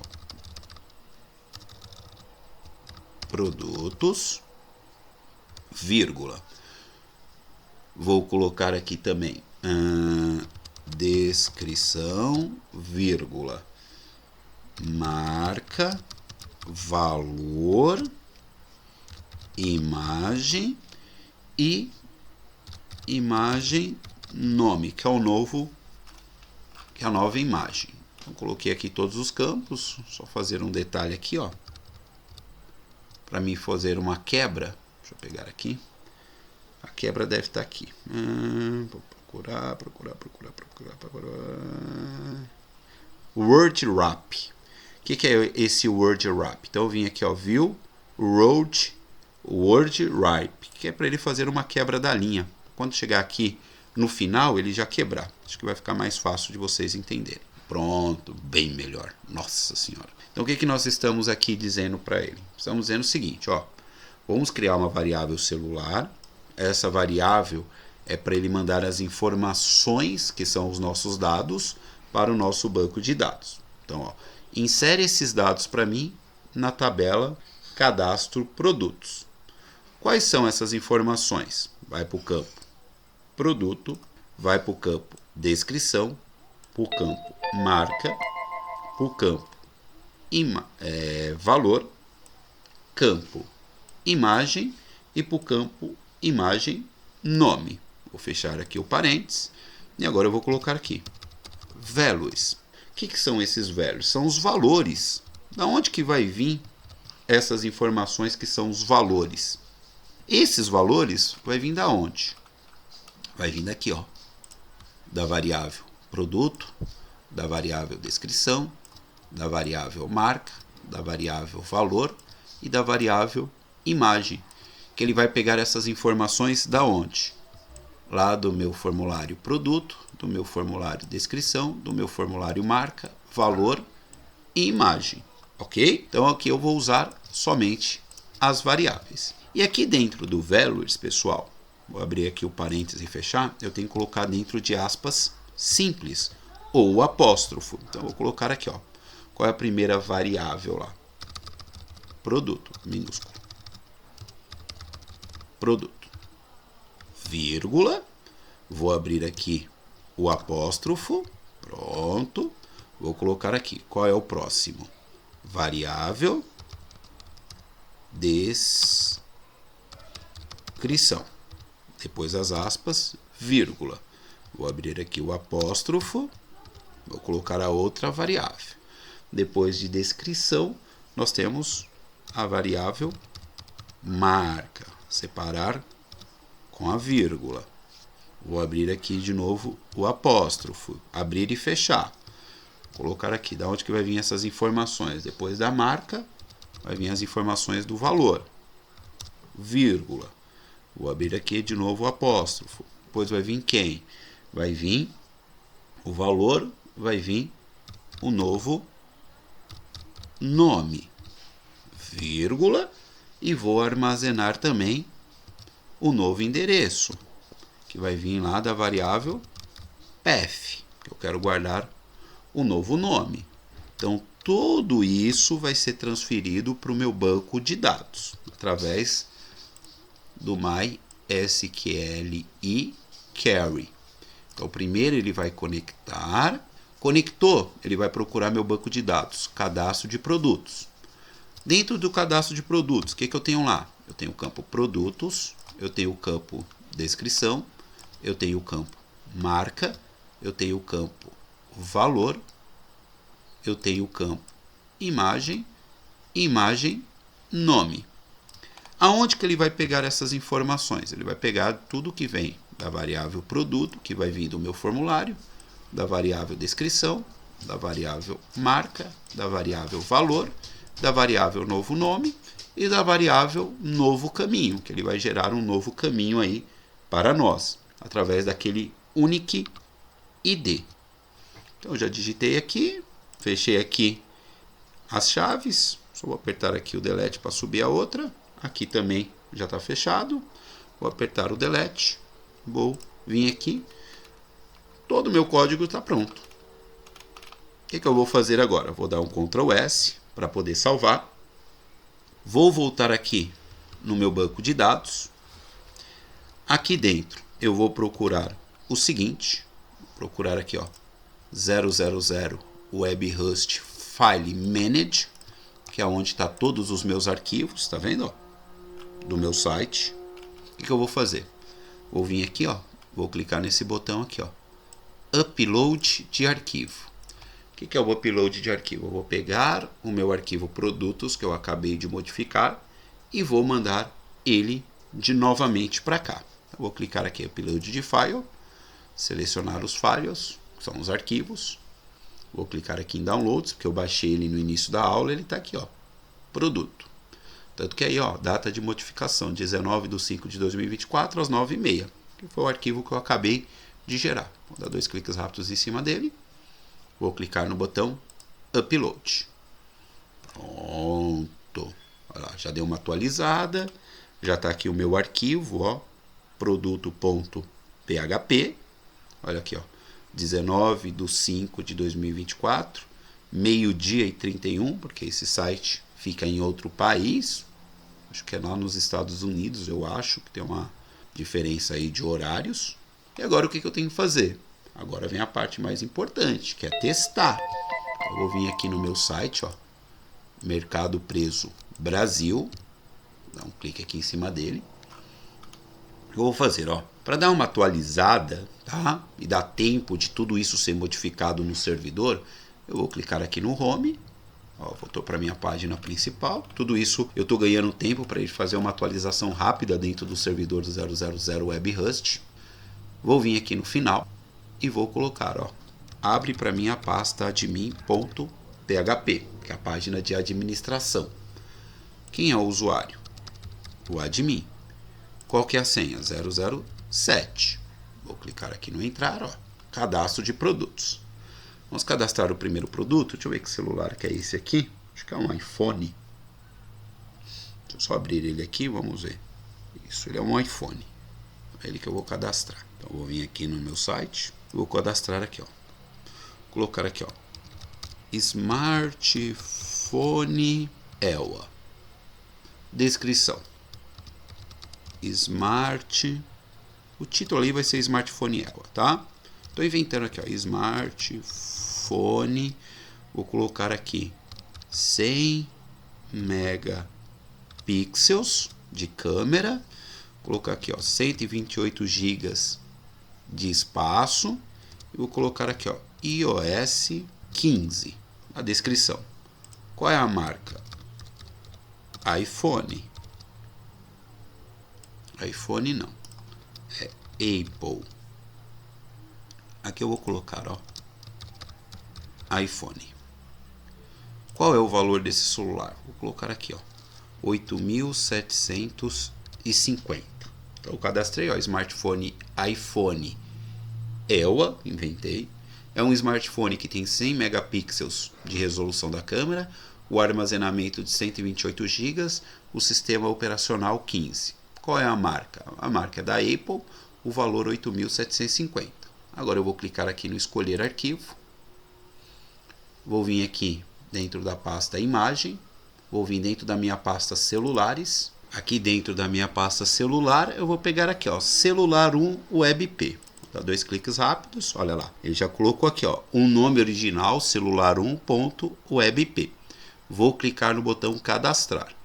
Produtos, vírgula. Vou colocar aqui também descrição, vírgula, marca, valor, imagem e imagem nome, que é a nova imagem. Então coloquei aqui todos os campos, só fazer um detalhe aqui, ó, para mim fazer uma quebra. Deixa eu pegar aqui. A quebra deve estar aqui. Vou procurar. Word wrap. O que é esse word wrap? Então eu vim aqui, ó, view, word wrap, que é para ele fazer uma quebra da linha. Quando chegar aqui no final, ele já quebrar. Acho que vai ficar mais fácil de vocês entenderem. Pronto, bem melhor. Nossa Senhora. Então o que nós estamos aqui dizendo para ele? Estamos dizendo o seguinte, ó. Vamos criar uma variável celular. Essa variável é para ele mandar as informações, que são os nossos dados, para o nosso banco de dados. Então, ó, insere esses dados para mim na tabela cadastro produtos. Quais são essas informações? Vai para o campo produto, vai para o campo descrição, para o campo marca, para o campo valor, campo imagem e para o campo imagem nome. Vou fechar aqui o parênteses e agora eu vou colocar aqui values. O que são esses values? São os valores. Da onde que vai vir essas informações que são os valores? Esses valores vai vir da onde? Vai vir daqui, ó, da variável produto, da variável descrição, da variável marca, da variável valor e da variável imagem, que ele vai pegar essas informações da onde? Lá do meu formulário produto, do meu formulário descrição, do meu formulário marca, valor e imagem, ok? Então aqui eu vou usar somente as variáveis. E aqui dentro do values, pessoal, vou abrir aqui o parênteses e fechar, eu tenho que colocar dentro de aspas simples ou apóstrofo. Então eu vou colocar aqui, ó, qual é a primeira variável lá? Produto, minúsculo. Produto, vírgula, vou abrir aqui o apóstrofo, pronto, vou colocar aqui, qual é o próximo? Variável descrição, depois as aspas, vírgula, vou abrir aqui o apóstrofo, vou colocar a outra variável, depois de descrição, nós temos a variável marca, separar com a vírgula. Vou abrir aqui de novo o apóstrofo, abrir e fechar. Vou colocar aqui, da onde que vai vir essas informações? Depois da marca, vai vir as informações do valor, vírgula. Vou abrir aqui de novo o apóstrofo. Depois vai vir quem? Vai vir o valor, vai vir o novo nome, vírgula, e vou armazenar também o novo endereço, que vai vir lá da variável path, que eu quero guardar o novo nome. Então, tudo isso vai ser transferido para o meu banco de dados, através do MySQL query. Então, primeiro ele vai conectar. Conectou, ele vai procurar meu banco de dados, cadastro de produtos. Dentro do cadastro de produtos, o que eu tenho lá? Eu tenho o campo produtos, eu tenho o campo descrição, eu tenho o campo marca, eu tenho o campo valor, eu tenho o campo imagem, nome. Aonde que ele vai pegar essas informações? Ele vai pegar tudo que vem da variável produto, que vai vir do meu formulário, da variável descrição, da variável marca, da variável valor, da variável novo nome e da variável novo caminho, que ele vai gerar um novo caminho aí para nós, através daquele unique ID. Então, eu já digitei aqui, fechei aqui as chaves, só vou apertar aqui o delete para subir a outra, aqui também já está fechado, vou apertar o delete, vou vir aqui, todo o meu código está pronto. O que eu vou fazer agora? Vou dar um Ctrl S para poder salvar. Vou voltar aqui no meu banco de dados. Aqui dentro eu vou procurar o seguinte, vou procurar aqui, ó, 000 Web Host File Manage, que é onde está todos os meus arquivos, tá vendo, ó, do meu site. O que eu vou fazer? Vou vir aqui, ó, vou clicar nesse botão aqui, ó, Upload de arquivo. O que é o upload de arquivo? Eu vou pegar o meu arquivo produtos que eu acabei de modificar e vou mandar ele novamente para cá. Eu vou clicar aqui em upload de file, selecionar os files, que são os arquivos. Vou clicar aqui em downloads, porque eu baixei ele no início da aula, ele está aqui, ó, produto. Tanto que aí, ó, data de modificação, 19/5/2024 às 9h30, que foi o arquivo que eu acabei de gerar. Vou dar 2 cliques rápidos em cima dele. Vou clicar no botão Upload. Pronto. Olha lá, já deu uma atualizada. Já está aqui o meu arquivo, ó, produto.php. Olha aqui, ó, 19/5/2024, meio-dia e 31, porque esse site fica em outro país. Acho que é lá nos Estados Unidos, eu acho que tem uma diferença aí de horários. E agora o que eu tenho que fazer? Agora vem a parte mais importante, que é testar. Eu vou vir aqui no meu site, ó, Mercado Preço Brasil. Dá um clique aqui em cima dele. Eu vou fazer, ó, para dar uma atualizada, tá? E dar tempo de tudo isso ser modificado no servidor, eu vou clicar aqui no Home. Ó, voltou para minha página principal. Tudo isso eu estou ganhando tempo para ir fazer uma atualização rápida dentro do servidor do 000 Web Host. Vou vir aqui no final e vou colocar, ó, abre para mim a pasta admin.php, que é a página de administração. Quem é o usuário? O admin. Qual que é a senha? 007. Vou clicar aqui no entrar, ó, cadastro de produtos. Vamos cadastrar o primeiro produto. Deixa eu ver que celular que é esse aqui. Acho que é um iPhone. Deixa eu só abrir ele aqui, vamos ver. Isso, ele é um iPhone. É ele que eu vou cadastrar. Então eu vou vir aqui no meu site. Vou cadastrar aqui, ó. Colocar aqui, ó, smartphone EWA. Descrição. O título ali vai ser smartphone EWA, tá? Tô inventando aqui, ó, smartphone. Vou colocar aqui 100 megapixels de câmera. Vou colocar aqui, ó, 128 GB de espaço. E vou colocar aqui, ó, iOS 15. A descrição. Qual é a marca? iPhone. iPhone não. É Apple. Aqui eu vou colocar, ó, iPhone. Qual é o valor desse celular? Vou colocar aqui, ó, 8.750. Então eu cadastrei, ó, smartphone iPhone EWA, inventei. É um smartphone que tem 100 megapixels de resolução da câmera, o armazenamento de 128 GB, o sistema operacional 15. Qual é a marca? A marca é da Apple, o valor 8.750. Agora eu vou clicar aqui no escolher arquivo. Vou vir aqui dentro da pasta imagem. Vou vir dentro da minha pasta celulares. Aqui dentro da minha pasta celular eu vou pegar aqui, ó, celular 1 WebP. Dá 2 cliques rápidos, olha lá. Ele já colocou aqui, ó, um nome original, celular1.webp. Vou clicar no botão cadastrar.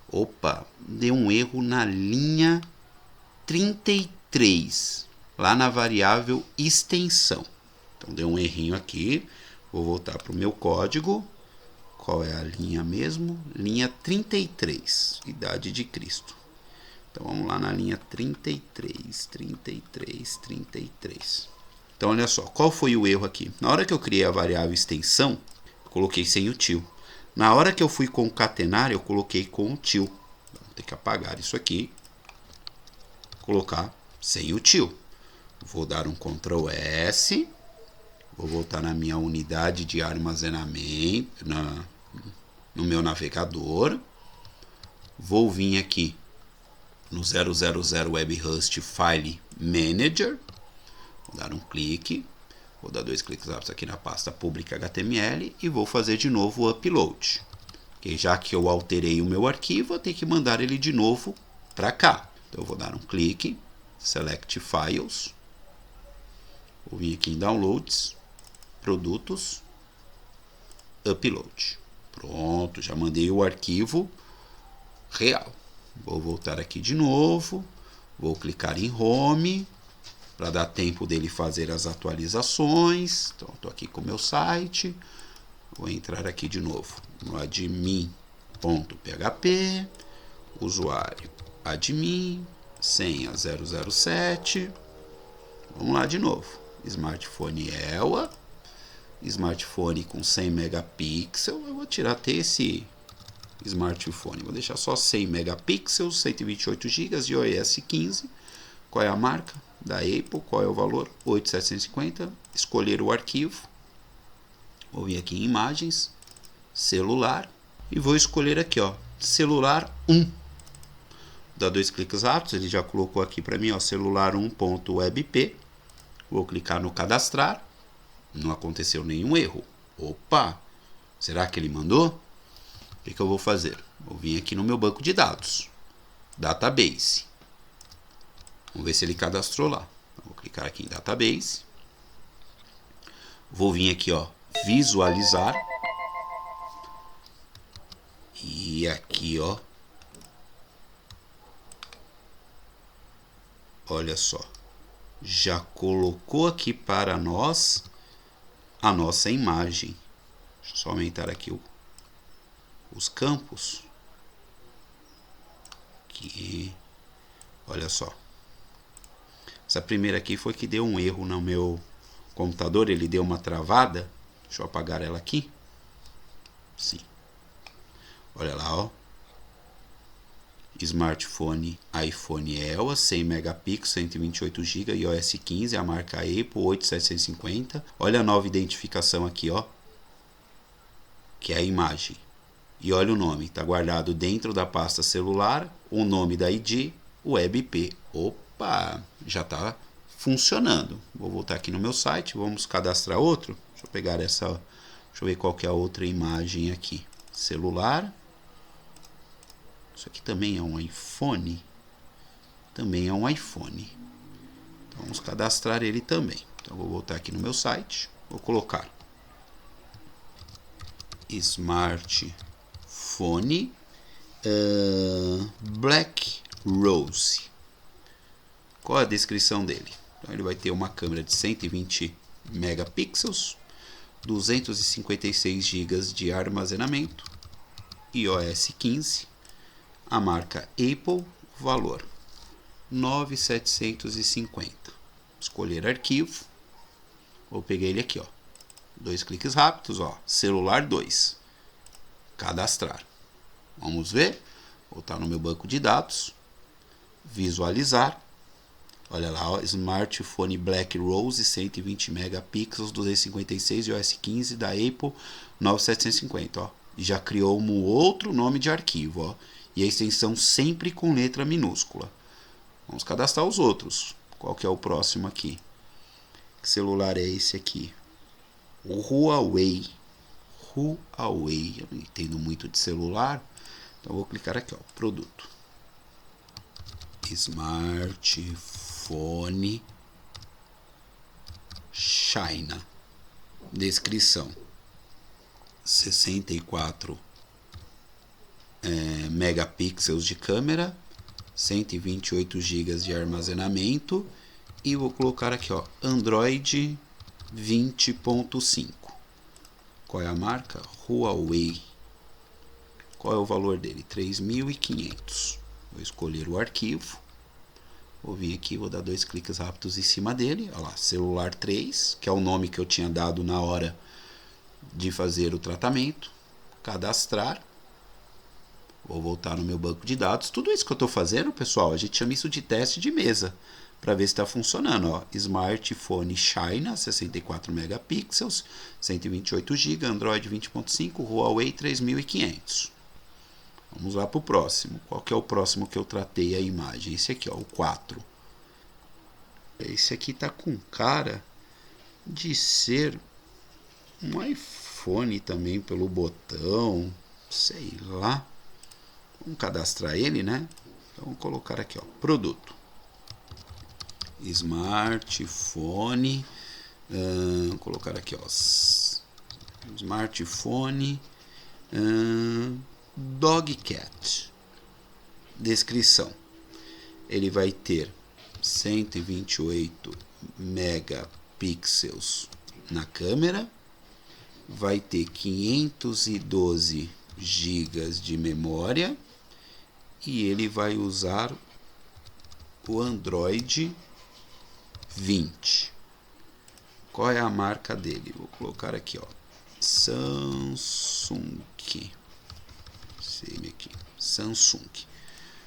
Opa, deu um erro na linha 33, lá na variável extensão. Então deu um errinho aqui. Vou voltar para o meu código. Qual é a linha mesmo? Linha 33, idade de Cristo. Então vamos lá na linha 33. Então olha só, qual foi o erro aqui? Na hora que eu criei a variável extensão, eu coloquei sem o tio. Na hora que eu fui concatenar, eu coloquei com o tio. Vou ter que apagar isso aqui. Colocar sem o tio. Vou dar um Ctrl S. Vou voltar na minha unidade de armazenamento, no meu navegador. Vou vir aqui no 000 Web Host File Manager. Vou dar um clique. Vou dar 2 cliques rápidos aqui na pasta pública HTML e vou fazer de novo o upload. Porque já que eu alterei o meu arquivo, eu tenho que mandar ele de novo para cá. Então eu vou dar um clique, Select Files. Vou vir aqui em Downloads, Produtos, Upload. Pronto, já mandei o arquivo real. Vou voltar aqui de novo. Vou clicar em Home para dar tempo dele fazer as atualizações. Então, estou aqui com o meu site. Vou entrar aqui de novo no admin.php, usuário admin, senha 007. Vamos lá de novo. Smartphone EWA, smartphone com 100 megapixels. Eu vou tirar até esse smartphone. Vou deixar só 100 megapixels, 128 GB de iOS 15. Qual é a marca? Da Apple. Qual é o valor? 8.750. Escolher o arquivo. Vou vir aqui em imagens, celular, e vou escolher aqui, ó, celular 1. Dá 2 cliques rápidos, ele já colocou aqui para mim, ó, celular1.webp. Vou clicar no cadastrar. Não aconteceu nenhum erro. Opa! Será que ele mandou? que eu vou fazer? Vou vir aqui no meu banco de dados, Database. Vamos ver se ele cadastrou lá. Vou clicar aqui em Database. Vou vir aqui, ó, visualizar. E aqui, ó, olha só, já colocou aqui para nós a nossa imagem. Deixa eu só aumentar aqui os campos. Aqui, olha só. Essa primeira aqui foi que deu um erro no meu computador, ele deu uma travada. Deixa eu apagar ela aqui. Sim. Olha lá, ó. Smartphone iPhone EOS 100 megapixels, 128 GB, iOS 15, a marca Apple 8750. Olha a nova identificação aqui, ó, que é a imagem. E olha o nome, está guardado dentro da pasta celular, o nome da ID, WebP. Opa, já está funcionando. Vou voltar aqui no meu site, vamos cadastrar outro. Deixa eu pegar essa, deixa eu ver qual que é a outra imagem aqui. Celular. Isso aqui também é um iPhone. Também é um iPhone. Então vamos cadastrar ele também. Então vou voltar aqui no meu site. Vou colocar Smartphone Black Rose. Qual é a descrição dele? Então ele vai ter uma câmera de 120 megapixels, 256 GB de armazenamento, iOS 15. A marca Apple, valor 9.750. Escolher arquivo. Vou pegar ele aqui, ó. 2 cliques rápidos, ó. Celular 2. Cadastrar. Vamos ver. Voltar no meu banco de dados. Visualizar. Olha lá, ó. Smartphone Black Rose 120 megapixels, 256 iOS 15 da Apple 9.750, ó. Já criou um outro nome de arquivo, ó. E a extensão sempre com letra minúscula. Vamos cadastrar os outros. Qual que é o próximo aqui? Que celular é esse aqui? O Huawei. Huawei. Eu não entendo muito de celular. Então eu vou clicar aqui, ó. Produto. Smartphone China. Descrição. 64 megapixels de câmera, 128 GB de armazenamento, e vou colocar aqui, ó, Android 20.5. Qual é a marca? Huawei. Qual é o valor dele? 3.500. Vou escolher o arquivo. Vou vir aqui, vou dar 2 cliques rápidos em cima dele. Olha lá, celular 3, que é o nome que eu tinha dado na hora de fazer o tratamento. Cadastrar. Vou voltar no meu banco de dados. Tudo isso que eu estou fazendo, pessoal, a gente chama isso de teste de mesa, para ver se está funcionando. Ó. Smartphone China, 64 megapixels, 128 GB, Android 20.5, Huawei 3.500. Vamos lá para o próximo. Qual que é o próximo que eu tratei a imagem? Esse aqui, ó, o 4. Esse aqui tá com cara de ser um iPhone também, pelo botão, sei lá. Vamos cadastrar ele, né? Então vamos colocar aqui, ó, produto. Smartphone. Vou colocar aqui, ó, smartphone Dogcat. Descrição. Ele vai ter 128 megapixels na câmera. Vai ter 512 GB de memória. E ele vai usar o Android 20. Qual é a marca dele? Vou colocar aqui, ó, Samsung. Esse aqui, Samsung.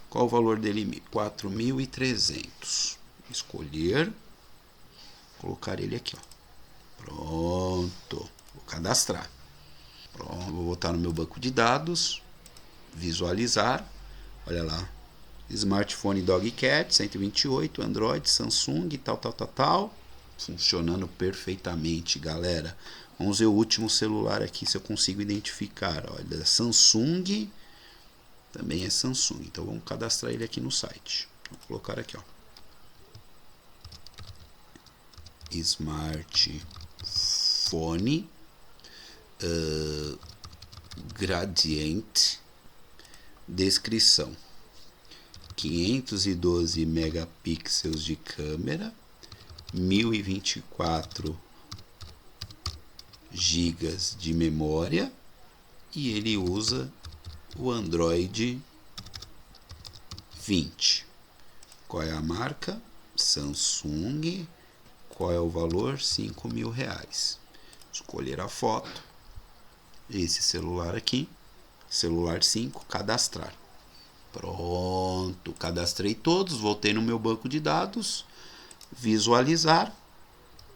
Qual o valor dele? 4.300. Escolher. Colocar ele aqui, ó. Pronto. Vou cadastrar. Pronto. Vou botar no meu banco de dados. Visualizar. Olha lá. Smartphone Dogcat 128, Android, Samsung, tal. Funcionando perfeitamente, galera. Vamos ver o último celular aqui, se eu consigo identificar. Olha, Samsung, também é Samsung. Então vamos cadastrar ele aqui no site. Vou colocar aqui, ó. Smartphone, Gradiente, descrição: 512 megapixels de câmera, 1024 gigas de memória, e ele usa o Android 20. Qual é a marca? Samsung. Qual é o valor? R$5.000. Escolher a foto. Esse celular aqui. Celular 5. Cadastrar. Pronto. Cadastrei todos. Voltei no meu banco de dados. Visualizar.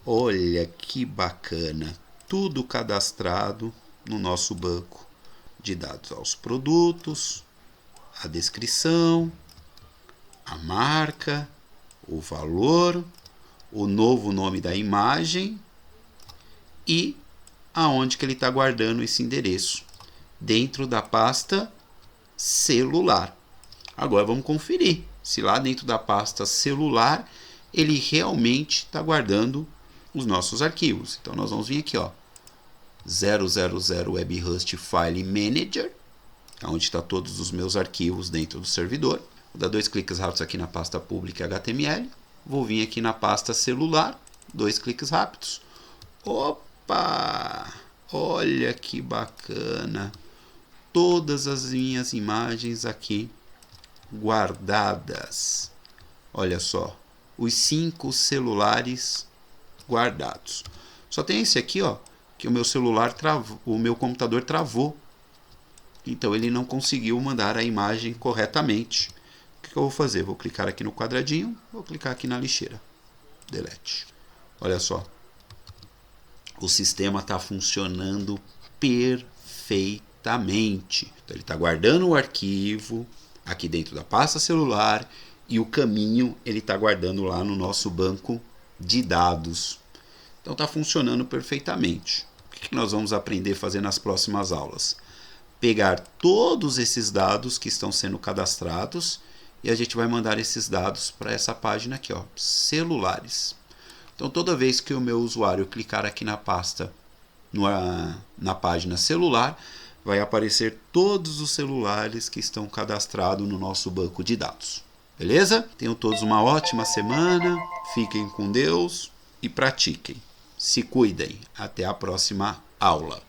Olha que bacana. Tudo cadastrado no nosso banco de dados. Os produtos, a descrição, a marca, o valor, o novo nome da imagem e aonde que ele está guardando esse endereço, dentro da pasta celular. Agora vamos conferir se lá dentro da pasta celular ele realmente está guardando os nossos arquivos. Então nós vamos vir aqui, ó, 000 WebHost File Manager, onde está todos os meus arquivos dentro do servidor. Vou dar 2 cliques rápidos aqui na pasta pública HTML. Vou vir aqui na pasta celular, 2 cliques rápidos. Opa! Olha que bacana! Todas as minhas imagens aqui guardadas. Olha só, os 5 celulares guardados. Só tem esse aqui, ó, que o meu celular travou, o meu computador travou. Então ele não conseguiu mandar a imagem corretamente. O que eu vou fazer? Vou clicar aqui no quadradinho, vou clicar aqui na lixeira. Delete. Olha só. O sistema está funcionando perfeitamente. Então ele está guardando o arquivo aqui dentro da pasta celular e o caminho ele está guardando lá no nosso banco de dados. Então está funcionando perfeitamente. O que nós vamos aprender a fazer nas próximas aulas? Pegar todos esses dados que estão sendo cadastrados e a gente vai mandar esses dados para essa página aqui, ó, celulares. Então toda vez que o meu usuário clicar aqui na pasta, na página celular, vai aparecer todos os celulares que estão cadastrados no nosso banco de dados. Beleza? Tenham todos uma ótima semana, fiquem com Deus e pratiquem. Se cuidem. Até a próxima aula.